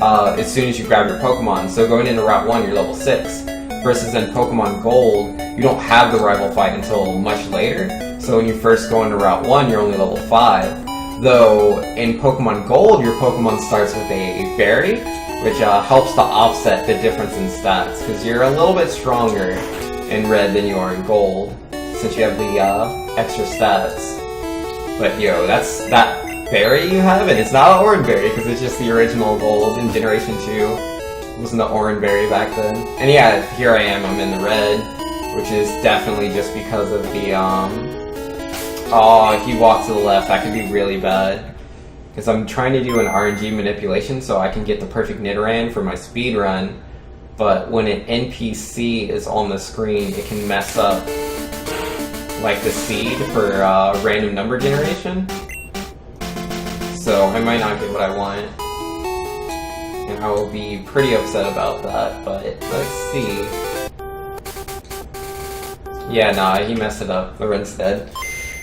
as soon as you grab your Pokemon. So going into Route 1, you're level 6. Versus in Pokemon Gold, you don't have the rival fight until much later. So when you first go into Route 1, you're only level 5. Though, in Pokemon Gold, your Pokemon starts with a berry, which helps to offset the difference in stats, because you're a little bit stronger in Red than you are in Gold, since you have the extra stats. But yo, that berry you have, and it's not an Oran berry, because it's just the original Gold in Generation 2. It wasn't the Oran berry back then. And yeah, here I am, I'm in the Red, which is definitely just because of the, oh, if you walk to the left, that could be really bad. Because I'm trying to do an RNG manipulation so I can get the perfect Nidoran for my speedrun, but when an NPC is on the screen, it can mess up, like, the seed for random number generation. So I might not get what I want. And I will be pretty upset about that, but let's see. Yeah, nah, he messed it up. The run's dead.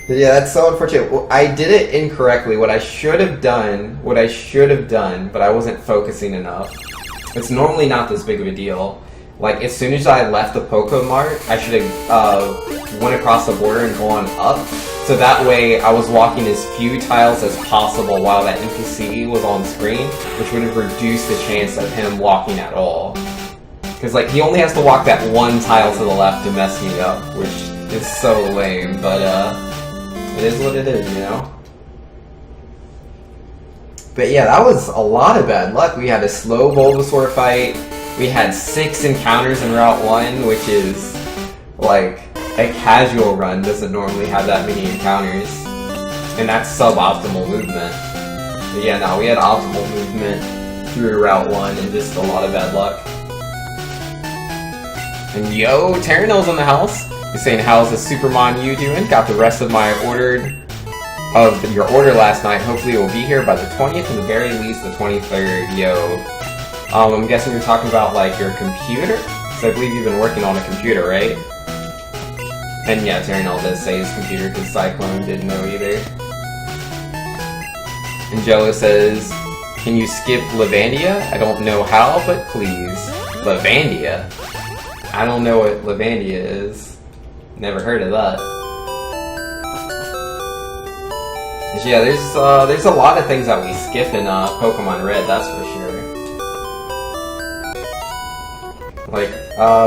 Yeah, that's so unfortunate. Well, I did it incorrectly. What I should have done, but I wasn't focusing enough. It's normally not this big of a deal. Like, as soon as I left the Pokemart, I should have went across the border and gone up. So that way, I was walking as few tiles as possible while that NPC was on screen, which would have reduced the chance of him walking at all. Because, like, he only has to walk that one tile to the left to mess me up, which is so lame, but, it is what it is, you know? But yeah, that was a lot of bad luck. We had a slow Bulbasaur fight. We had 6 encounters in Route 1, which is, like, a casual run doesn't normally have that many encounters. And that's suboptimal movement. But yeah, no, we had optimal movement through Route 1 and just a lot of bad luck. And yo, Terranil's in the house. He's saying, how's the Supermon you doing? Got the rest of my your order last night. Hopefully it will be here by the 20th, and the very least the 23rd. Yo. I'm guessing you're talking about, like, your computer? So I believe you've been working on a computer, right? And yeah, Terranil does say his computer, because Cyclone didn't know either. And Jello says, can you skip Lavandia? I don't know how, but please. Lavandia? I don't know what Lavandia is. Never heard of that. Yeah, there's a lot of things that we skip in Pokemon Red, that's for sure. Like,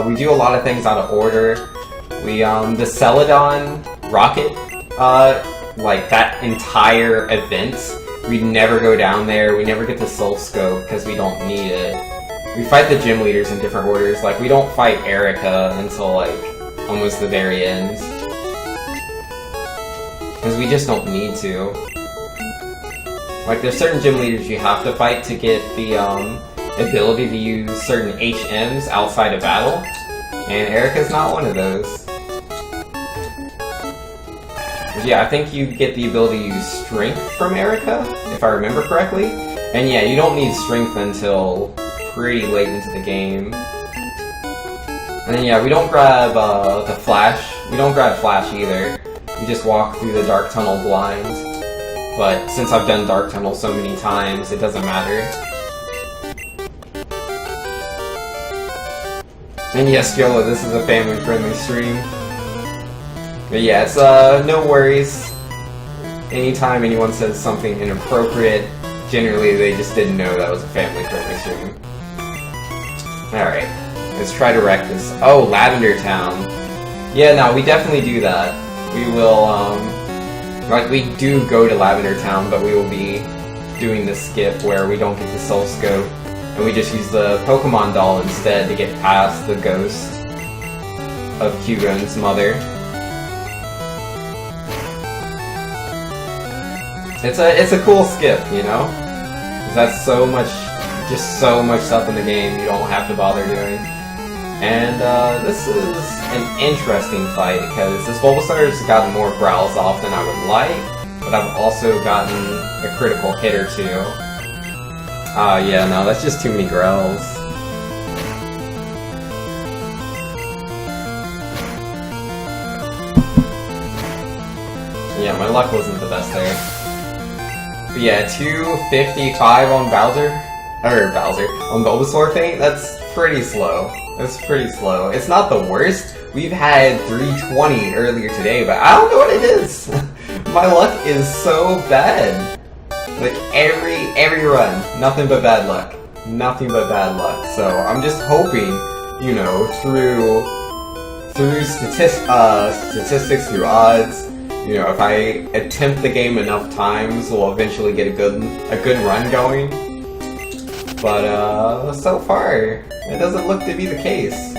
we do a lot of things out of order. We, the Celadon Rocket, like, that entire event, we never go down there, we never get the Soul Scope, because we don't need it. We fight the gym leaders in different orders, like, we don't fight Erica until, like, almost the very end. Because we just don't need to. Like, there's certain gym leaders you have to fight to get the, ability to use certain HMs outside of battle, and Erica's not one of those. But yeah, I think you get the ability to use Strength from Erica, if I remember correctly. And yeah, you don't need Strength until pretty late into the game. And then yeah, we don't grab the Flash. We don't grab Flash either. We just walk through the Dark Tunnel blind. But since I've done Dark Tunnel so many times, it doesn't matter. And yes, Yolo, this is a family-friendly stream. But yeah, it's, no worries. Anytime anyone says something inappropriate, generally they just didn't know that was a family-friendly stream. Alright, let's try to wreck this. Oh, Lavender Town. Yeah, no, we definitely do that. We will, like, we do go to Lavender Town, but we will be doing this skip where we don't get the soul scope and we just use the Pokemon doll instead to get past the ghost of Kyugun's mother. It's a cool skip, you know? 'Cause that's so much, just so much stuff in the game you don't have to bother doing. And this is an interesting fight because this Bulbasaur's gotten more growls off than I would like, but I've also gotten a critical hit or two. Yeah, no, that's just too many growls. Yeah, my luck wasn't the best there. But yeah, 255 on on Bulbasaur thing, that's pretty slow. That's pretty slow. It's not the worst. We've had 320 earlier today, but I don't know what it is. My luck is so bad. Like every run, nothing but bad luck. Nothing but bad luck. So I'm just hoping, you know, through statistics, through odds, you know, if I attempt the game enough times, we'll eventually get a good run going. But so far, it doesn't look to be the case.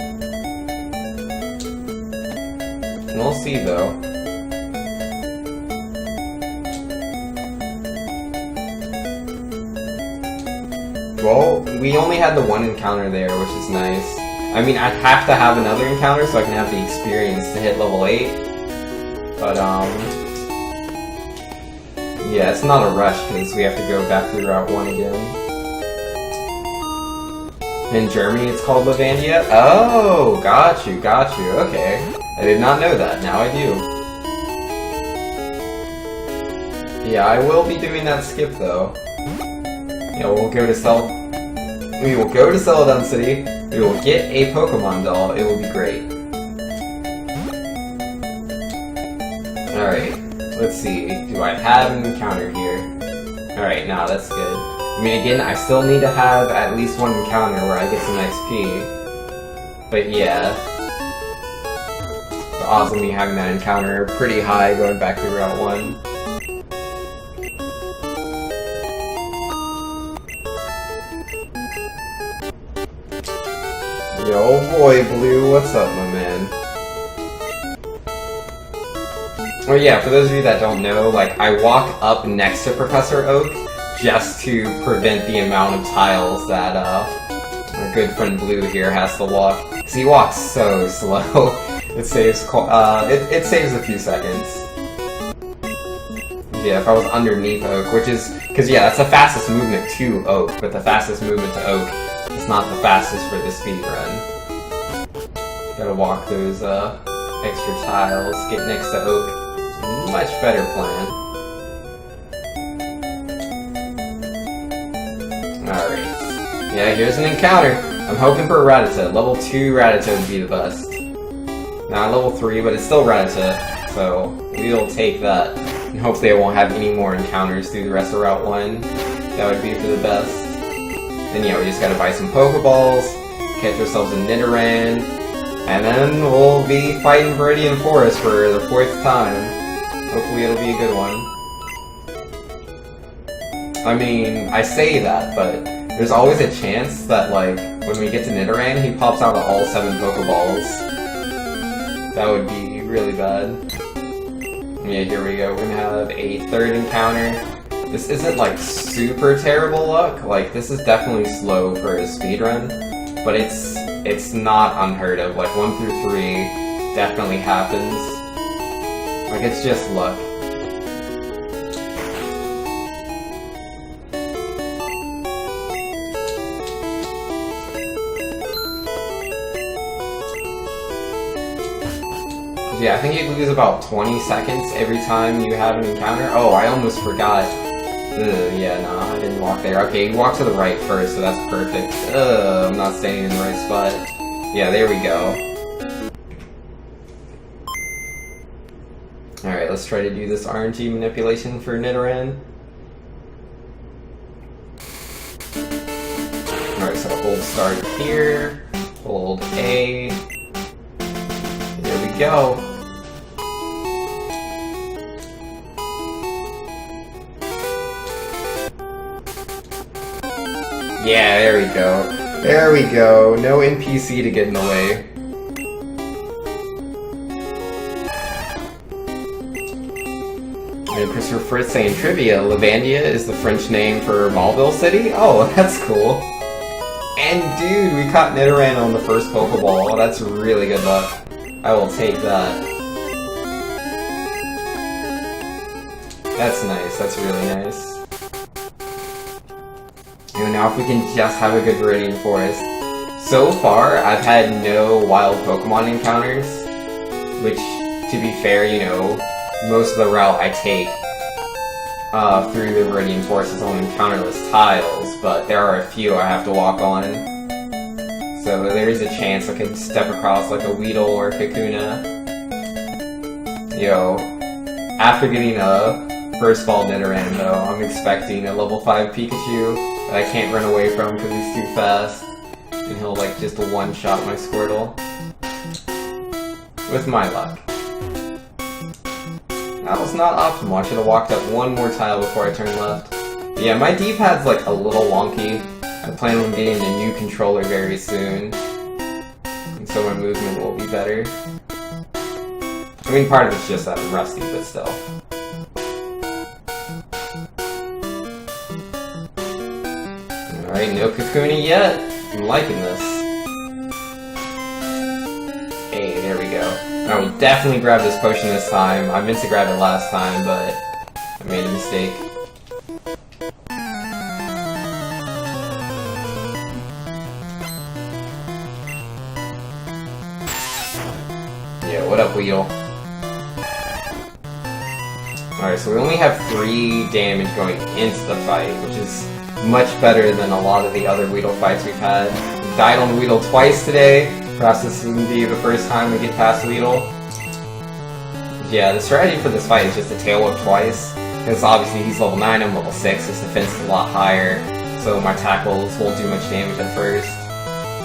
We'll see though. Well, we only had the one encounter there, which is nice. I mean, I'd have to have another encounter so I can have the experience to hit level 8. But, yeah, it's not a rush because we have to go back through Route 1 again. In Germany, it's called Lavandia? Oh, got you, okay. I did not know that, now I do. Yeah, I will be doing that skip, though. Yeah, we will go to Celadon City, we will get a Pokemon doll, it will be great. Alright, let's see, do I have an encounter here? Alright, nah, that's good. I mean, again, I still need to have at least one encounter where I get some XP. But yeah. The odds of me having that encounter are pretty high going back to Route 1. Yo, boy, Blue, what's up, my man? Oh yeah, for those of you that don't know, like, I walk up next to Professor Oak just to prevent the amount of tiles that our good friend Blue here has to walk. Because he walks so slow. It saves it saves a few seconds. Yeah, if I was underneath Oak, which is because yeah, that's the fastest movement to Oak, but the fastest movement to Oak is not the fastest for the speed run. Gotta walk those extra tiles, get next to Oak. Much better plan. Alright. Yeah, here's an encounter. I'm hoping for Rattata. Level 2 Rattata would be the best. Not level 3, but it's still Rattata. So, we'll take that. And hopefully I won't have any more encounters through the rest of Route 1. That would be for the best. Then yeah, we just gotta buy some Pokeballs, catch ourselves a Nidoran, and then we'll be fighting Viridian Forest for the 4th time. Hopefully it'll be a good one. I mean, I say that, but there's always a chance that, like, when we get to Nidoran, he pops out all 7 Pokeballs. That would be really bad. Yeah, here we go. We're gonna have a 3rd encounter. This isn't, like, super terrible luck. Like, this is definitely slow for a speedrun, but it's not unheard of. Like, 1 through 3 definitely happens. Like, it's just luck. Yeah, I think you lose about 20 seconds every time you have an encounter. Oh, I almost forgot. Yeah, no, I didn't walk there. Okay, you walk to the right first, so that's perfect. I'm not staying in the right spot. Yeah, there we go. Alright, let's try to do this RNG manipulation for Nidoran. Alright, so hold start here, hold A. There we go. Yeah, there we go. There we go. No NPC to get in the way. And Christopher Fritz saying trivia, Lavandia is the French name for Malville City? Oh, that's cool. And dude, we caught Nidoran on the first Pokeball. That's really good luck. I will take that. That's nice, that's really nice. And now if we can just have a good Viridian Forest. So far, I've had no wild Pokemon encounters, which, to be fair, you know, most of the route I take through the Viridian Forest is on encounterless tiles, but there are a few I have to walk on. So there is a chance I could step across like a Weedle or a Kakuna. Yo, after getting a first fall Nidoran though, I'm expecting a level 5 Pikachu that I can't run away from because he's too fast. And he'll like just one-shot my Squirtle. With my luck. That was not optimal. I should have walked up one more tile before I turned left. But yeah, my D-pad's like a little wonky. I plan on getting a new controller very soon. And so my movement will be better. I mean, part of it's just that I'm rusty, but still. Alright, no Kakuna yet. I'm liking this. Hey, there we go. I will definitely grab this potion this time. I meant to grab it last time, but I made a mistake. Yeah, what up, Weedle? Alright, so we only have 3 damage going into the fight, which is much better than a lot of the other Weedle fights we've had. We died on Weedle twice today. Perhaps this will be the first time we get past Weedle. Yeah, the strategy for this fight is just to tail whip twice. Because obviously he's level 9, I'm level 6, his defense is a lot higher. So my tackles won't do much damage at first.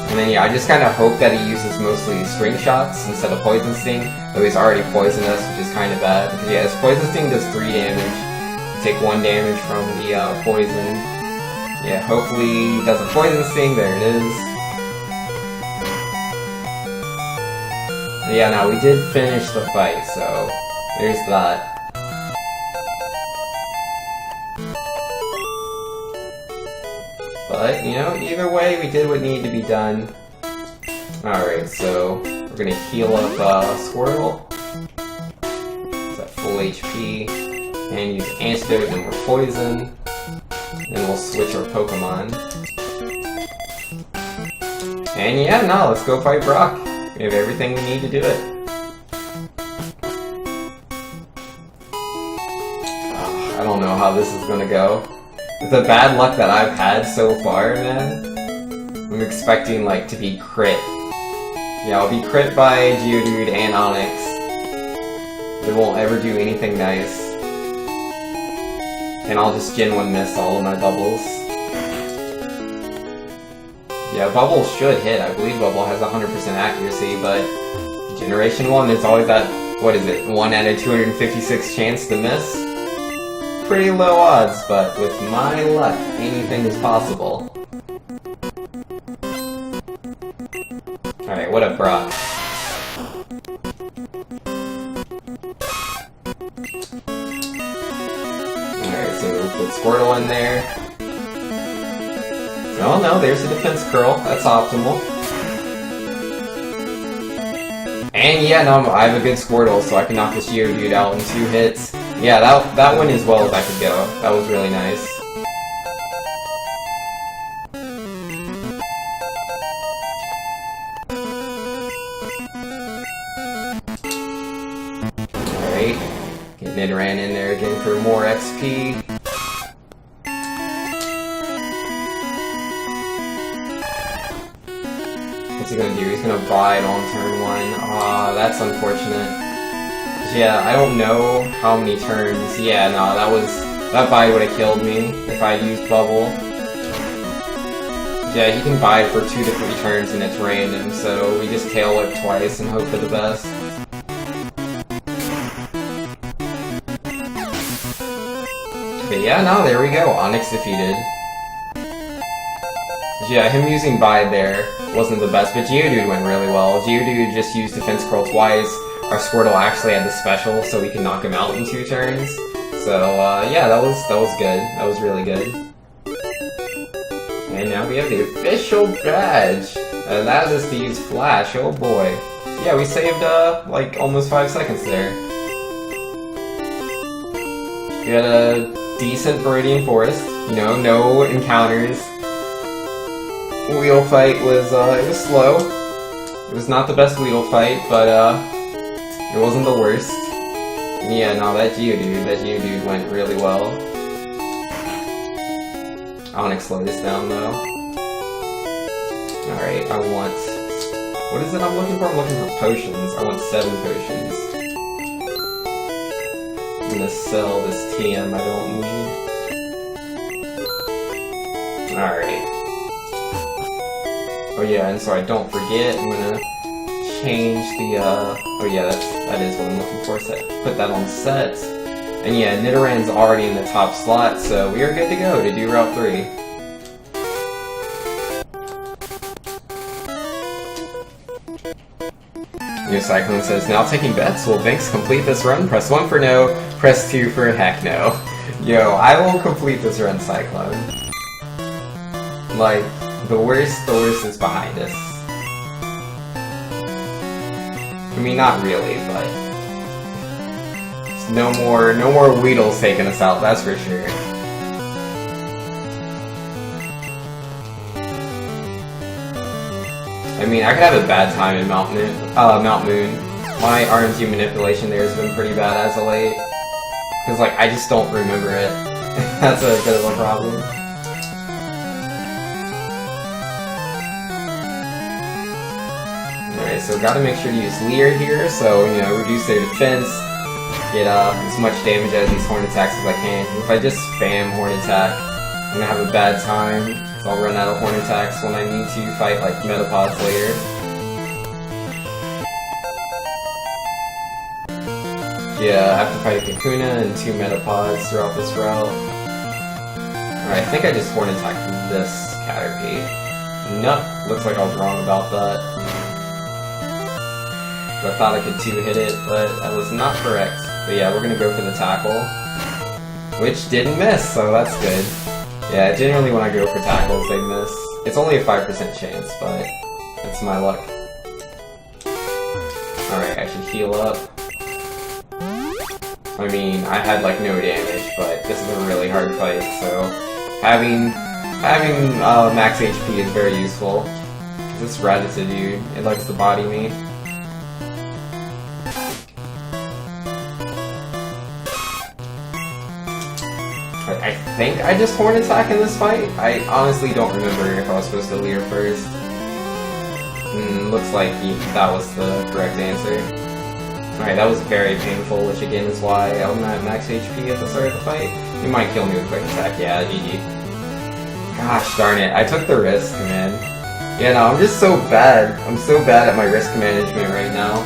And then yeah, I just kind of hope that he uses mostly String Shots instead of Poison Sting. Though he's already poisoned us, which is kind of bad. Because yeah, his Poison Sting does 3 damage. You take 1 damage from the poison. Yeah, hopefully he doesn't Poison Sting, there it is. Yeah, now we did finish the fight, so there's that. But, you know, either way, we did what needed to be done. Alright, so we're gonna heal up Squirtle. It's at full HP. And use Antidote and more Poison. And we'll switch our Pokemon. And yeah, no, let's go fight Brock. We have everything we need to do it. I don't know how this is gonna go. With the bad luck that I've had so far, man, I'm expecting, like, to be crit. Yeah, I'll be crit by Geodude and Onix. It won't ever do anything nice. And I'll just Gen 1 miss all of my bubbles. Yeah, Bubble should hit. I believe Bubble has 100% accuracy, but Generation 1, there's always that, what is it, 1 out of 256 chance to miss? Pretty low odds, but with my luck, anything is possible. Alright, what up, Brock? Alright, so we'll put Squirtle in there. Oh no, there's a defense curl. That's optimal. And yeah, no, I have a good Squirtle, so I can knock this Geodude out in 2 hits. Yeah, that went as well as I could go. That was really nice. Alright. Get Nidoran in there again for more XP. What's he gonna do? He's gonna bide on turn 1. Aw, that's unfortunate. Yeah, I don't know how many turns. Yeah, no, that bide would have killed me if I'd used Bubble. Yeah, he can bide for 2 to 3 turns and it's random, so we just tail whip twice and hope for the best. But yeah, no, there we go. Onix defeated. Yeah, him using Bide there wasn't the best, but Geodude went really well. Geodude just used Defense Curl twice. Our Squirtle actually had the special, so we can knock him out in 2 turns. So, yeah, that was good. That was really good. And now we have the official badge. And that is to use Flash, oh boy. Yeah, we saved, like, almost 5 seconds there. We had a decent Viridian Forest, you know, no encounters. Weedle fight was, it was slow. It was not the best Weedle fight, but, it wasn't the worst. And yeah, no, that Geodude went really well. I want to slow this down, though. Alright, I want... What is it I'm looking for? I'm looking for potions. I want 7 potions. I'm gonna sell this TM I don't need. Alright. Oh yeah, and so I don't forget, I'm gonna change the, oh yeah, that is what I'm looking for, set. Put that on set. And yeah, Nidorann's already in the top slot, so we are good to go to do Route 3. New Cyclone says, now taking bets, will Vinx complete this run? Press 1 for no, press 2 for heck no. Yo, I will complete this run, Cyclone. Like, the worst is behind us. I mean, not really, but... no more Weedles taking us out, that's for sure. I mean, I could have a bad time in Mount Moon. My RNG manipulation there has been pretty bad as of late. Because, like, I just don't remember it. That's a bit of a problem. Alright, so gotta make sure to use Leer here, so, you know, reduce their defense, get as much damage out of these Horn Attacks as I can. If I just spam Horn Attack, I'm gonna have a bad time, so I'll run out of Horn Attacks when I need to fight, like, Metapods later. Yeah, I have to fight a Kakuna and 2 Metapods throughout this route. Alright, I think I just Horn Attacked this Caterpie. Nope, looks like I was wrong about that. I thought I could 2-hit it, but I was not correct. But yeah, we're gonna go for the tackle. Which didn't miss, so that's good. Yeah, generally when I go for tackles, they miss. It's only a 5% chance, but it's my luck. Alright, I should heal up. I mean, I had like no damage, but this is a really hard fight, so having max HP is very useful. This Rattata dude, it likes to body me. I think I just Horn Attack in this fight? I honestly don't remember if I was supposed to Leer first. Looks like that was the correct answer. Alright, that was very painful, which again is why I'm at max HP at the start of the fight. He might kill me with Quick Attack, yeah, GG. Gosh darn it, I took the risk, man. Yeah, no, I'm just so bad. I'm so bad at my risk management right now.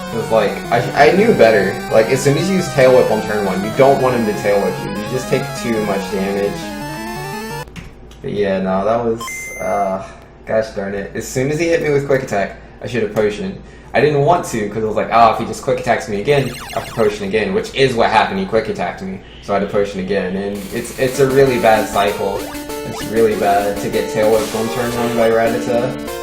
Because, like, I knew better. Like, as soon as you use Tail Whip on turn 1, you don't want him to Tail Whip you. You just take too much damage. But yeah, no, that was, gosh darn it. As soon as he hit me with Quick Attack, I should have Potioned. I didn't want to, because I was like, oh, if he just Quick Attacks me again, I have to Potion again, which is what happened. He Quick Attacked me, so I had to Potion again. And it's a really bad cycle. It's really bad to get Tail Whipped on turn 1 by Rattata.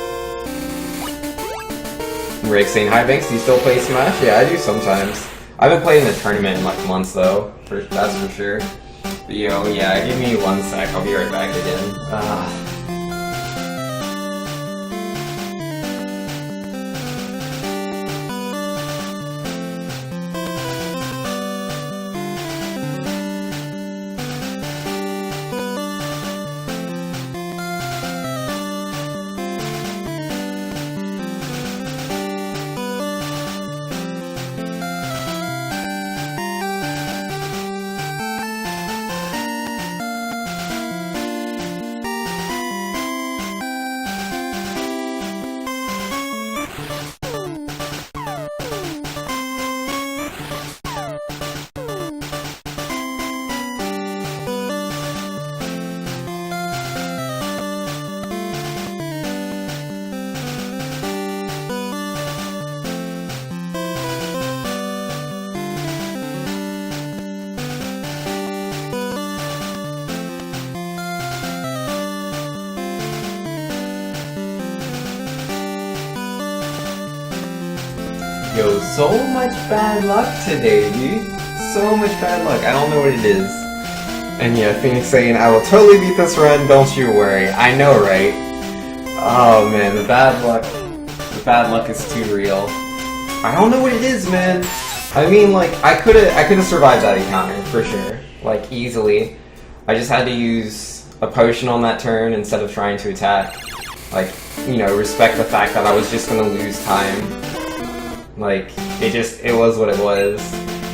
Rick saying, hi Banks, do you still play Smash? Yeah, I do sometimes. I haven't played in a tournament in like months though, that's for sure. But yo, yeah, give me 1 sec, I'll be right back again. Yo, so much bad luck today, dude. So much bad luck. I don't know what it is. And yeah, Phoenix saying, I will totally beat this run, don't you worry. I know, right? Oh man, the bad luck is too real. I don't know what it is, man. I mean, like, I could've survived that encounter, for sure. Like, easily. I just had to use a potion on that turn instead of trying to attack. Like, you know, respect the fact that I was just gonna lose time. Like, it was what it was.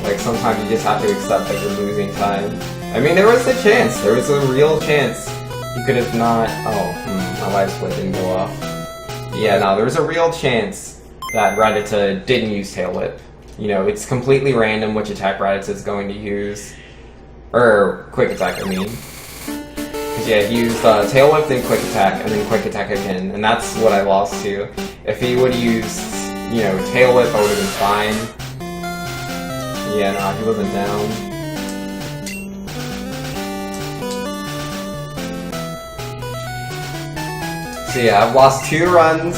Like, sometimes you just have to accept that you're losing time. I mean, there was a chance. There was a real chance. You could have not... Oh, my life split didn't go off. Yeah, no, there was a real chance that Rattata didn't use Tail Whip. You know, it's completely random which attack Rattata is going to use. Or, Quick Attack, I mean. Because, yeah, he used Tail Whip, then Quick Attack, and then Quick Attack again. And that's what I lost to. If he would have used, you know, Tail Whip, I would have been fine. Yeah, nah, he wasn't down. So yeah, I've lost 2 runs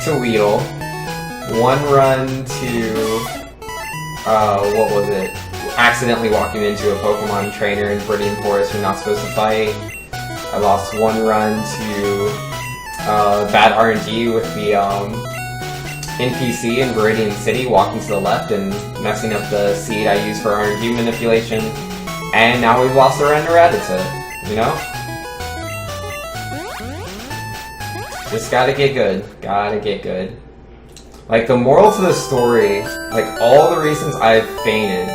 to Weedle, 1 run to, what was it? Accidentally walking into a Pokemon trainer in Viridian Forest you're not supposed to fight. I lost 1 run to, bad RNG with the, NPC in Viridian City walking to the left and messing up the seed I use for RNG manipulation. And now we've lost a run to Rattata, you know? Just gotta get good. Gotta get good. Like, the moral to the story, like, all the reasons I've fainted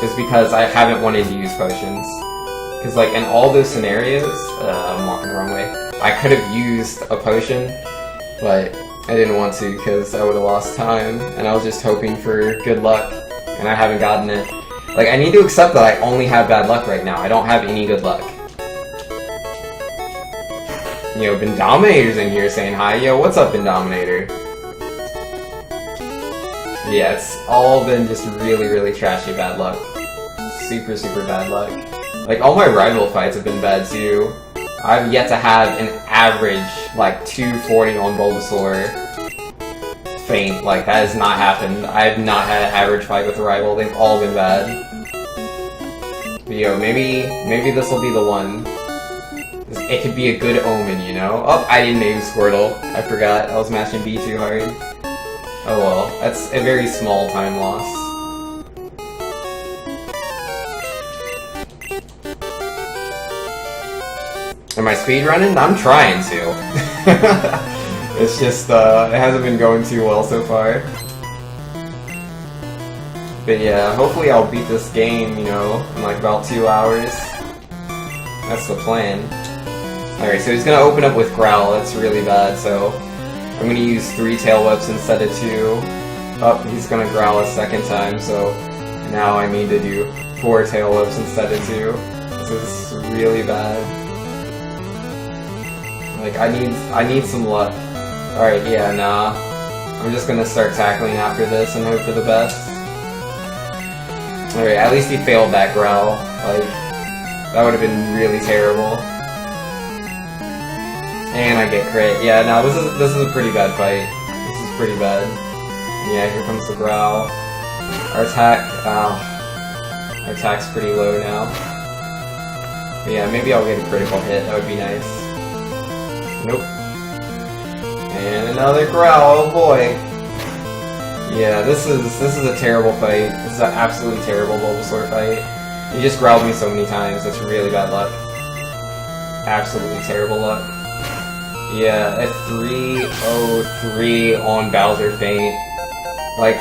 is because I haven't wanted to use potions. Because, like, in all those scenarios, I'm walking the wrong way, I could have used a potion, but I didn't want to because I would have lost time, and I was just hoping for good luck, and I haven't gotten it. Like, I need to accept that I only have bad luck right now. I don't have any good luck. You know, Bendominator's in here saying hi. Yo, what's up, Bendominator? Yeah, it's all been just really, really trashy bad luck. Super, super bad luck. Like, all my rival fights have been bad, too. I've yet to have an average, like, 240 on Bulbasaur faint. Like, that has not happened. I have not had an average fight with a rival. They've all been bad. But, yo, maybe this will be the one. It could be a good omen, you know? Oh, I didn't name Squirtle. I forgot. I was mashing B too hard. Oh well. That's a very small time loss. Am I speedrunning? I'm trying to. It's just, it hasn't been going too well so far. But yeah, hopefully I'll beat this game, you know, in like about 2 hours. That's the plan. Alright, so he's gonna open up with Growl. That's really bad, so I'm gonna use 3 Tail Whips instead of 2. Oh, he's gonna Growl a second time, so now I need to do 4 Tail Whips instead of 2. This is really bad. Like, I need some luck. Alright, yeah, nah. I'm just gonna start tackling after this and hope for the best. Alright, at least he failed that Growl. Like, that would have been really terrible. And I get crit. Yeah, no, this is a pretty bad fight. This is pretty bad. Yeah, here comes the Growl. Our attack's pretty low now. But yeah, maybe I'll get a critical hit. That would be nice. Nope. And another Growl. Oh boy. Yeah, this is a terrible fight. This is an absolutely terrible Bulbasaur fight. He just growled me so many times. That's really bad luck. Absolutely terrible luck. Yeah, at 303 on Bowser Faint. Like,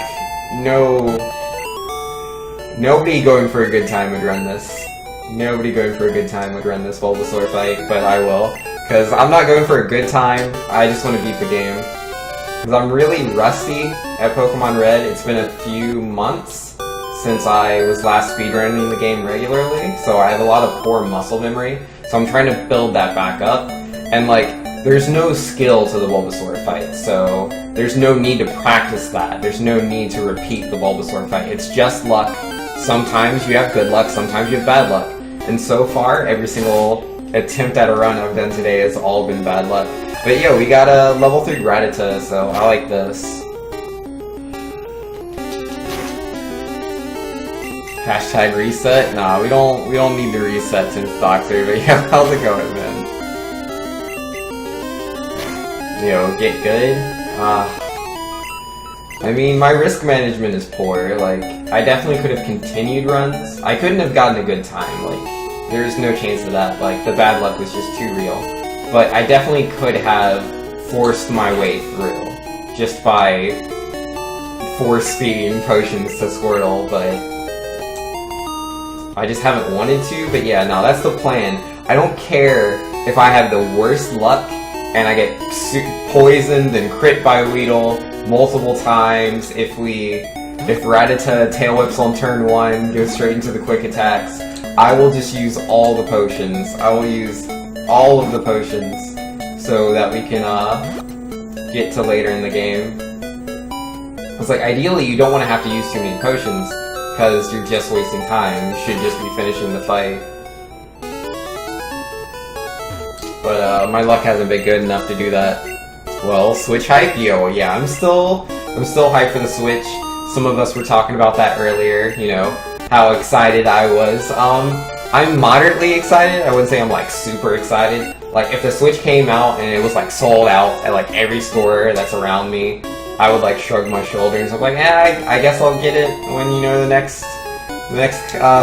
nobody going for a good time would run this. Nobody going for a good time would run this Bulbasaur fight, but I will. Because I'm not going for a good time, I just want to beat the game. Because I'm really rusty at Pokemon Red. It's been a few months since I was last speedrunning the game regularly, so I have a lot of poor muscle memory. So I'm trying to build that back up. And like, there's no skill to the Bulbasaur fight, so there's no need to practice that. There's no need to repeat the Bulbasaur fight. It's just luck. Sometimes you have good luck, sometimes you have bad luck. And so far, every single attempt at a run I've done today has all been bad luck. But yo, we got a level 3 Rattata, so I like this. Hashtag reset? Nah, we don't need to reset since Doctor, but yeah, how's it going, man? Yo, get good? I mean, my risk management is poor. Like, I definitely could have continued runs. I couldn't have gotten a good time. Like, there's no chance of that. Like, the bad luck was just too real. But I definitely could have forced my way through just by force feeding potions to Squirtle, but I just haven't wanted to. But yeah, no, that's the plan. I don't care if I have the worst luck and I get poisoned and crit by Weedle multiple times. If Rattata tail whips on turn 1, goes straight into the quick attacks, I will just use all the potions. I will use all of the potions so that we can get to later in the game. It's like, ideally you don't want to have to use too many potions because you're just wasting time. You should just be finishing the fight. But my luck hasn't been good enough to do that. Well, Switch hype? Yo, yeah, I'm still hyped for the Switch. Some of us were talking about that earlier, you know, how excited I was. I'm moderately excited. I wouldn't say I'm like super excited. Like, if the Switch came out and it was like sold out at like every store that's around me, I would like shrug my shoulders. I'm like, yeah, I guess I'll get it when, you know, the next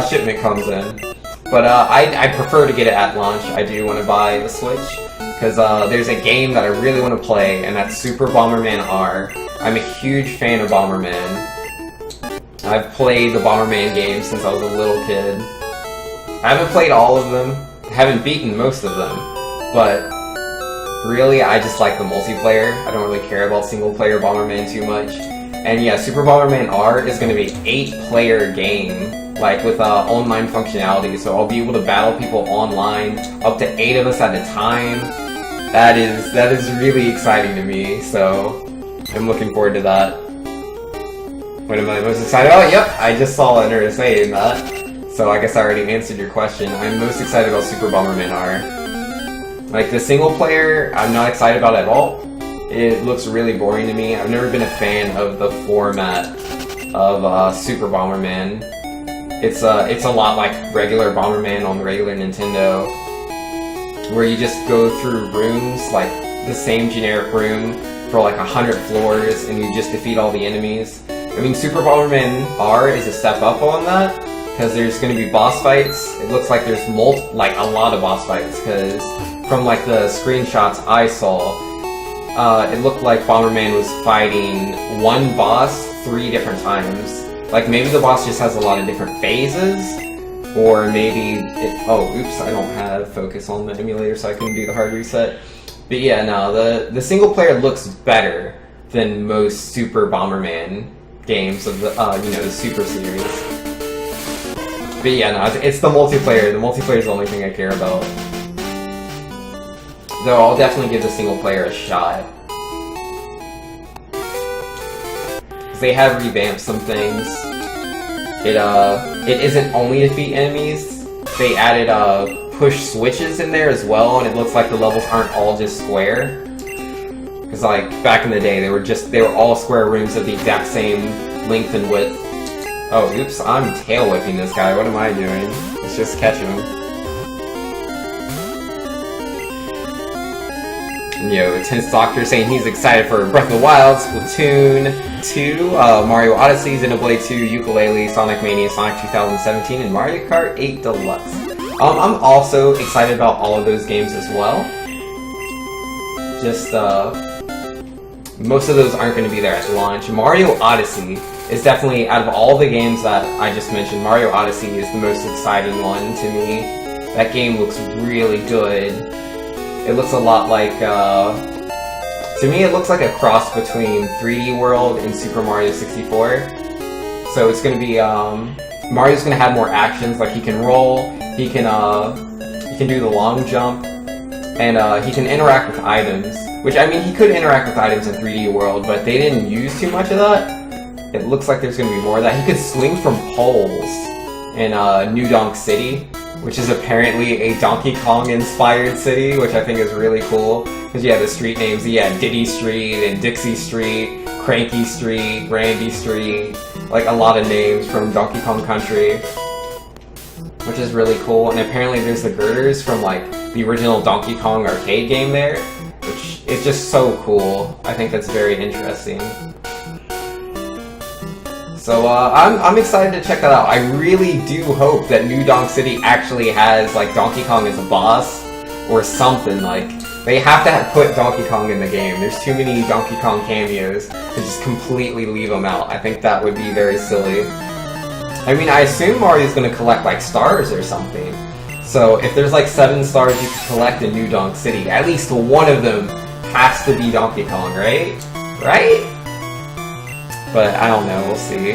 shipment comes in. But I prefer to get it at launch. I do want to buy the Switch because there's a game that I really want to play, and that's Super Bomberman R. I'm a huge fan of Bomberman. I've played the Bomberman games since I was a little kid. I haven't played all of them. I haven't beaten most of them, but really, I just like the multiplayer. I don't really care about single-player Bomberman too much. And yeah, Super Bomberman R is going to be an 8-player game, like with online functionality, so I'll be able to battle people online, up to 8 of us at a time. That is really exciting to me, so I'm looking forward to that. What am I most excited about? Yep, I just saw a nerd saying that, so I guess I already answered your question. I'm most excited about Super Bomberman R. Like, the single player, I'm not excited about at all. It looks really boring to me. I've never been a fan of the format of Super Bomberman. It's a lot like regular Bomberman on the regular Nintendo, where you just go through rooms, like the same generic room for like 100 floors, and you just defeat all the enemies. I mean, Super Bomberman R is a step up on that, because there's going to be boss fights. It looks like there's a lot of boss fights, because from like the screenshots I saw, it looked like Bomberman was fighting one boss 3 different times. Like, maybe the boss just has a lot of different phases, or maybe oh, oops, I don't have focus on the emulator, so I couldn't do the hard reset. But yeah, no, the single player looks better than most Super Bomberman games of the, you know, the Super series. But yeah, no, it's the multiplayer. The multiplayer is the only thing I care about. Though I'll definitely give the single player a shot. Because they have revamped some things. It isn't only to defeat enemies. They added push switches in there as well, and it looks like the levels aren't all just square. Because like back in the day, they were all square rooms of the exact same length and width. Oh, oops! I'm tail whipping this guy. What am I doing? Let's just catch him. Yo, Tense Doctor saying he's excited for Breath of the Wild, Splatoon 2, Mario Odyssey, Xenoblade 2, Yooka-Laylee, Sonic Mania, Sonic 2017, and Mario Kart 8 Deluxe. I'm also excited about all of those games as well. Just, most of those aren't going to be there at launch. Mario Odyssey is definitely, out of all the games that I just mentioned, Mario Odyssey is the most exciting one to me. That game looks really good. It looks a lot like, to me it looks like a cross between 3D World and Super Mario 64. So it's going to be, Mario's going to have more actions, like he can roll, he can do the long jump, and he can interact with items. Which, I mean, he could interact with items in 3D World, but they didn't use too much of that. It looks like there's going to be more of that. He could swing from poles in New Donk City, which is apparently a Donkey Kong-inspired city, which I think is really cool. Because you have the street names, you have Diddy Street, and Dixie Street, Cranky Street, Randy Street, like a lot of names from Donkey Kong Country, which is really cool. And apparently there's the girders from like the original Donkey Kong arcade game there, which is just so cool. I think that's very interesting. So I'm excited to check that out. I really do hope that New Donk City actually has like Donkey Kong as a boss or something. Like they have to put Donkey Kong in the game. There's too many Donkey Kong cameos to just completely leave him out. I think that would be very silly. I mean, I assume Mario's gonna collect like stars or something. So if there's like 7 stars you can collect in New Donk City, at least one of them has to be Donkey Kong, right? Right? But I don't know, we'll see.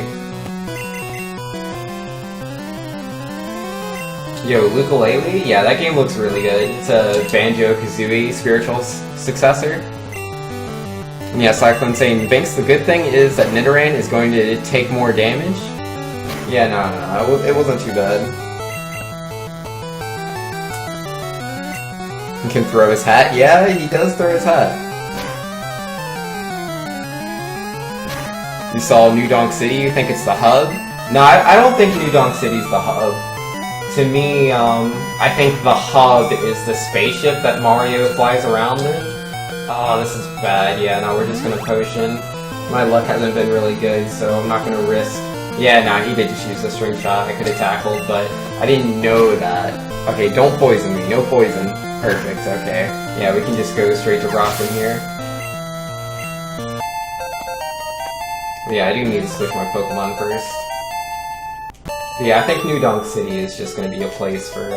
Yo, Ukulele? Yeah, that game looks really good. It's a Banjo-Kazooie spiritual successor. And yeah, Cyclone saying, Binks, the good thing is that Nidoran is going to take more damage. Yeah, no, it wasn't too bad. He can throw his hat? Yeah, he does throw his hat. You saw New Donk City, you think it's the hub? No, I don't think New Donk City's the hub. To me, I think the hub is the spaceship that Mario flies around in. Oh, this is bad. Yeah, no, we're just gonna potion. My luck hasn't been really good, so I'm not gonna risk. Yeah, nah, he did just use the string shot. I could have tackled, but I didn't know that. Okay, don't poison me. No poison. Perfect, okay. Yeah, we can just go straight to rock from here. Yeah, I do need to switch my Pokemon first. Yeah, I think New Donk City is just gonna be a place for,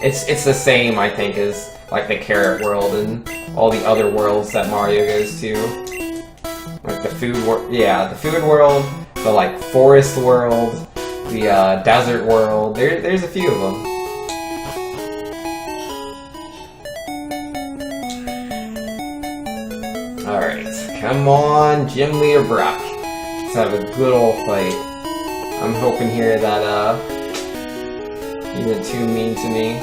it's the same, I think, as, like, the Carrot World and all the other worlds that Mario goes to. Like, the food world, yeah, the food world, the, like, forest world, the, desert world, there's a few of them. Alright, come on, Gym Leader Brock. Let's have a good old fight. I'm hoping here that, he isn't too mean to me.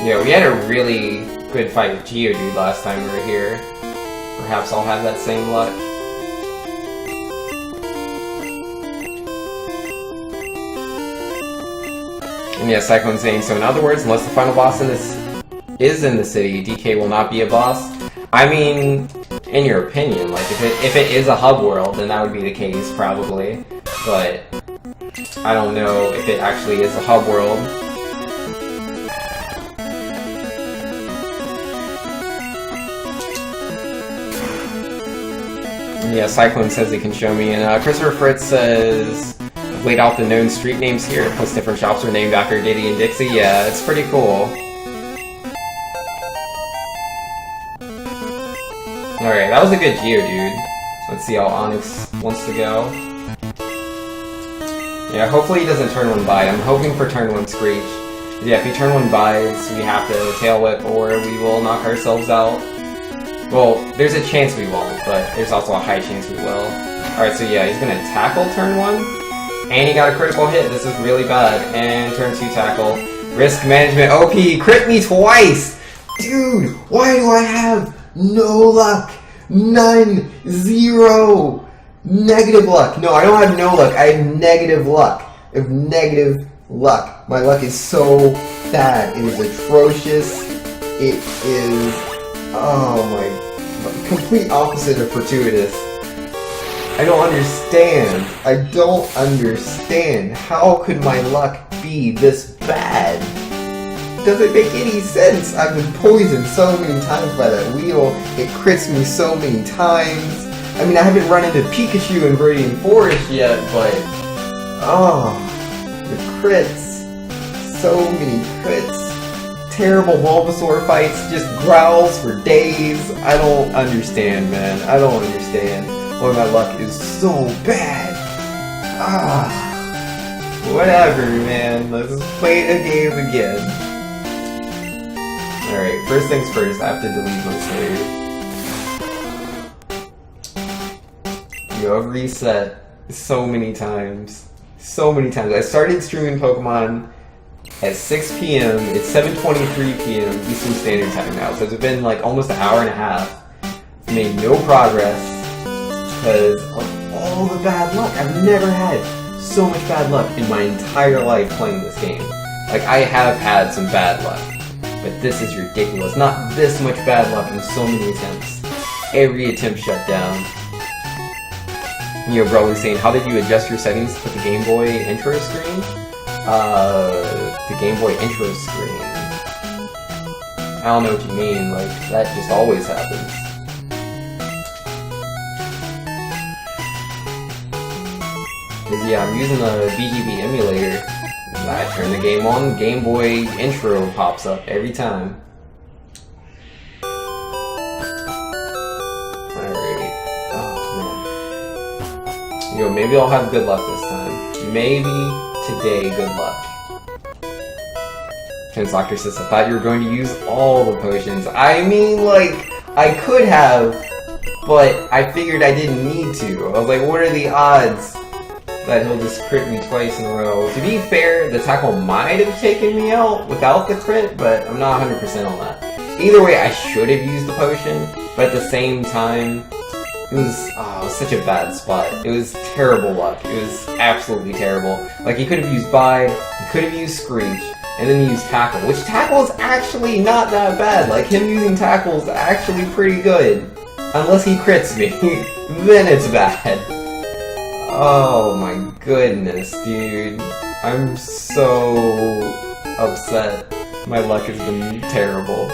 Yeah, we had a really good fight with Geodude last time we were here. Perhaps I'll have that same luck. And yeah, Cyclone's saying, so in other words, unless the final boss in this is in the city, DK will not be a boss. I mean, in your opinion, like if it is a hub world, then that would be the case, probably. But I don't know if it actually is a hub world. And yeah, Cyclone says he can show me, and Christopher Fritz says, I've laid out the known street names here, plus different shops are named after Diddy and Dixie. Yeah, it's pretty cool. Alright, that was a good Geodude. Let's see how Onyx wants to go. Yeah, hopefully he doesn't turn one bite. I'm hoping for turn one Screech. Yeah, if he turn one bites, we have to Tail Whip or we will knock ourselves out. Well, there's a chance we won't, but there's also a high chance we will. Alright, so yeah, he's gonna tackle turn one. And he got a critical hit. This is really bad. And turn 2 tackle. Risk management OP. Crit me twice! Dude, why do I have no luck? None. 0. Negative luck. No, I don't have no luck. I have negative luck. I have negative luck. My luck is so bad. It is atrocious. It is... oh my... complete opposite of fortuitous. I don't understand. I don't understand. How could my luck be this bad? Doesn't make any sense. I've been poisoned so many times by that wheel. It crits me so many times. I mean, I haven't run into Pikachu in Viridian Forest yet, but... oh, the crits. So many crits. Terrible Bulbasaur fights, just growls for days. I don't understand, man. I don't understand why my luck is so bad. Whatever, man. Let's play a game again. Alright, first things first, I have to delete my save. Yo, I've reset so many times. So many times. I started streaming Pokemon at 6 p.m. It's 7:23 p.m. Eastern Standard Time now, so it's been like almost an hour and a half. I've made no progress. because of all the bad luck. I've never had so much bad luck in my entire life playing this game. Like, I have had some bad luck, but this is ridiculous. Not this much bad luck in so many attempts. Every attempt shut down. You know, Broly's saying, how did you adjust your settings to put the Game Boy intro screen? The Game Boy intro screen. I don't know what you mean, like, that just always happens. Cause yeah, I'm using the BGB emulator. I turn the game on, Game Boy intro pops up every time. Alright. Oh man. Yo, maybe I'll have good luck this time. Maybe today, good luck. Ken's Doctor says, I thought you were going to use all the potions. I mean, like, I could have, but I figured I didn't need to. I was like, what are the odds that he'll just crit me twice in a row? To be fair, the tackle might have taken me out without the crit, but I'm not 100% on that. Either way, I should have used the potion, but at the same time, it was such a bad spot. It was terrible luck. It was absolutely terrible. Like, he could have used Bide, he could have used Screech, and then he used Tackle, which Tackle is actually not that bad. Like, him using Tackle is actually pretty good. Unless he crits me, then it's bad. Oh my goodness, dude. I'm so upset. My luck has been terrible.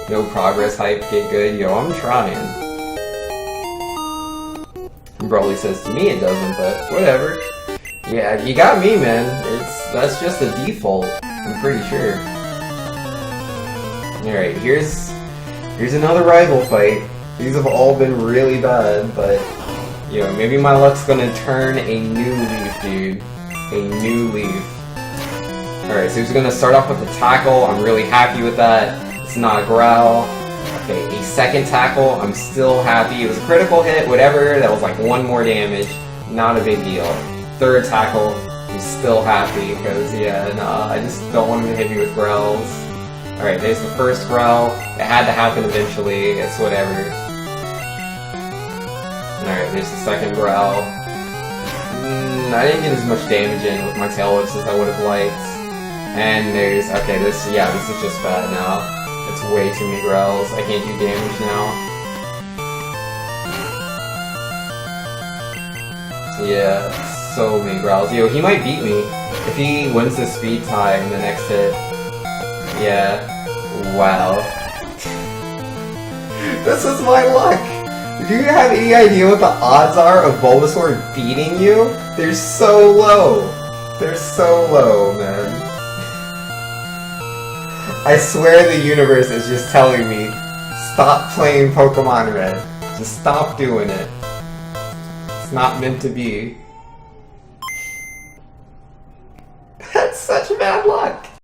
No progress hype, get good. Yo, I'm trying. Broly says to me it doesn't, but whatever. Yeah, you got me, man. That's just the default. I'm pretty sure. Alright, here's another rival fight. These have all been really bad, but you know, maybe my luck's gonna turn a new leaf, dude. A new leaf. Alright, so he's gonna start off with the tackle. I'm really happy with that. It's not a growl. Okay, a second tackle. I'm still happy. It was a critical hit, whatever. That was like one more damage. Not a big deal. Third tackle. I'm still happy because, yeah, nah, I just don't want him to hit me with growls. Alright, there's the first growl. It had to happen eventually. It's whatever. Alright, there's the second growl. I didn't get as much damage in with my tail whips as I would have liked. And there's, okay, this is just bad now. It's way too many growls. I can't do damage now. Yeah. So many growls. Yo, he might beat me if he wins the speed tie in the next hit. Yeah. Wow. This is my luck! Do you have any idea what the odds are of Bulbasaur beating you? They're so low. They're so low, man. I swear the universe is just telling me, stop playing Pokemon Red. Just stop doing it. It's not meant to be.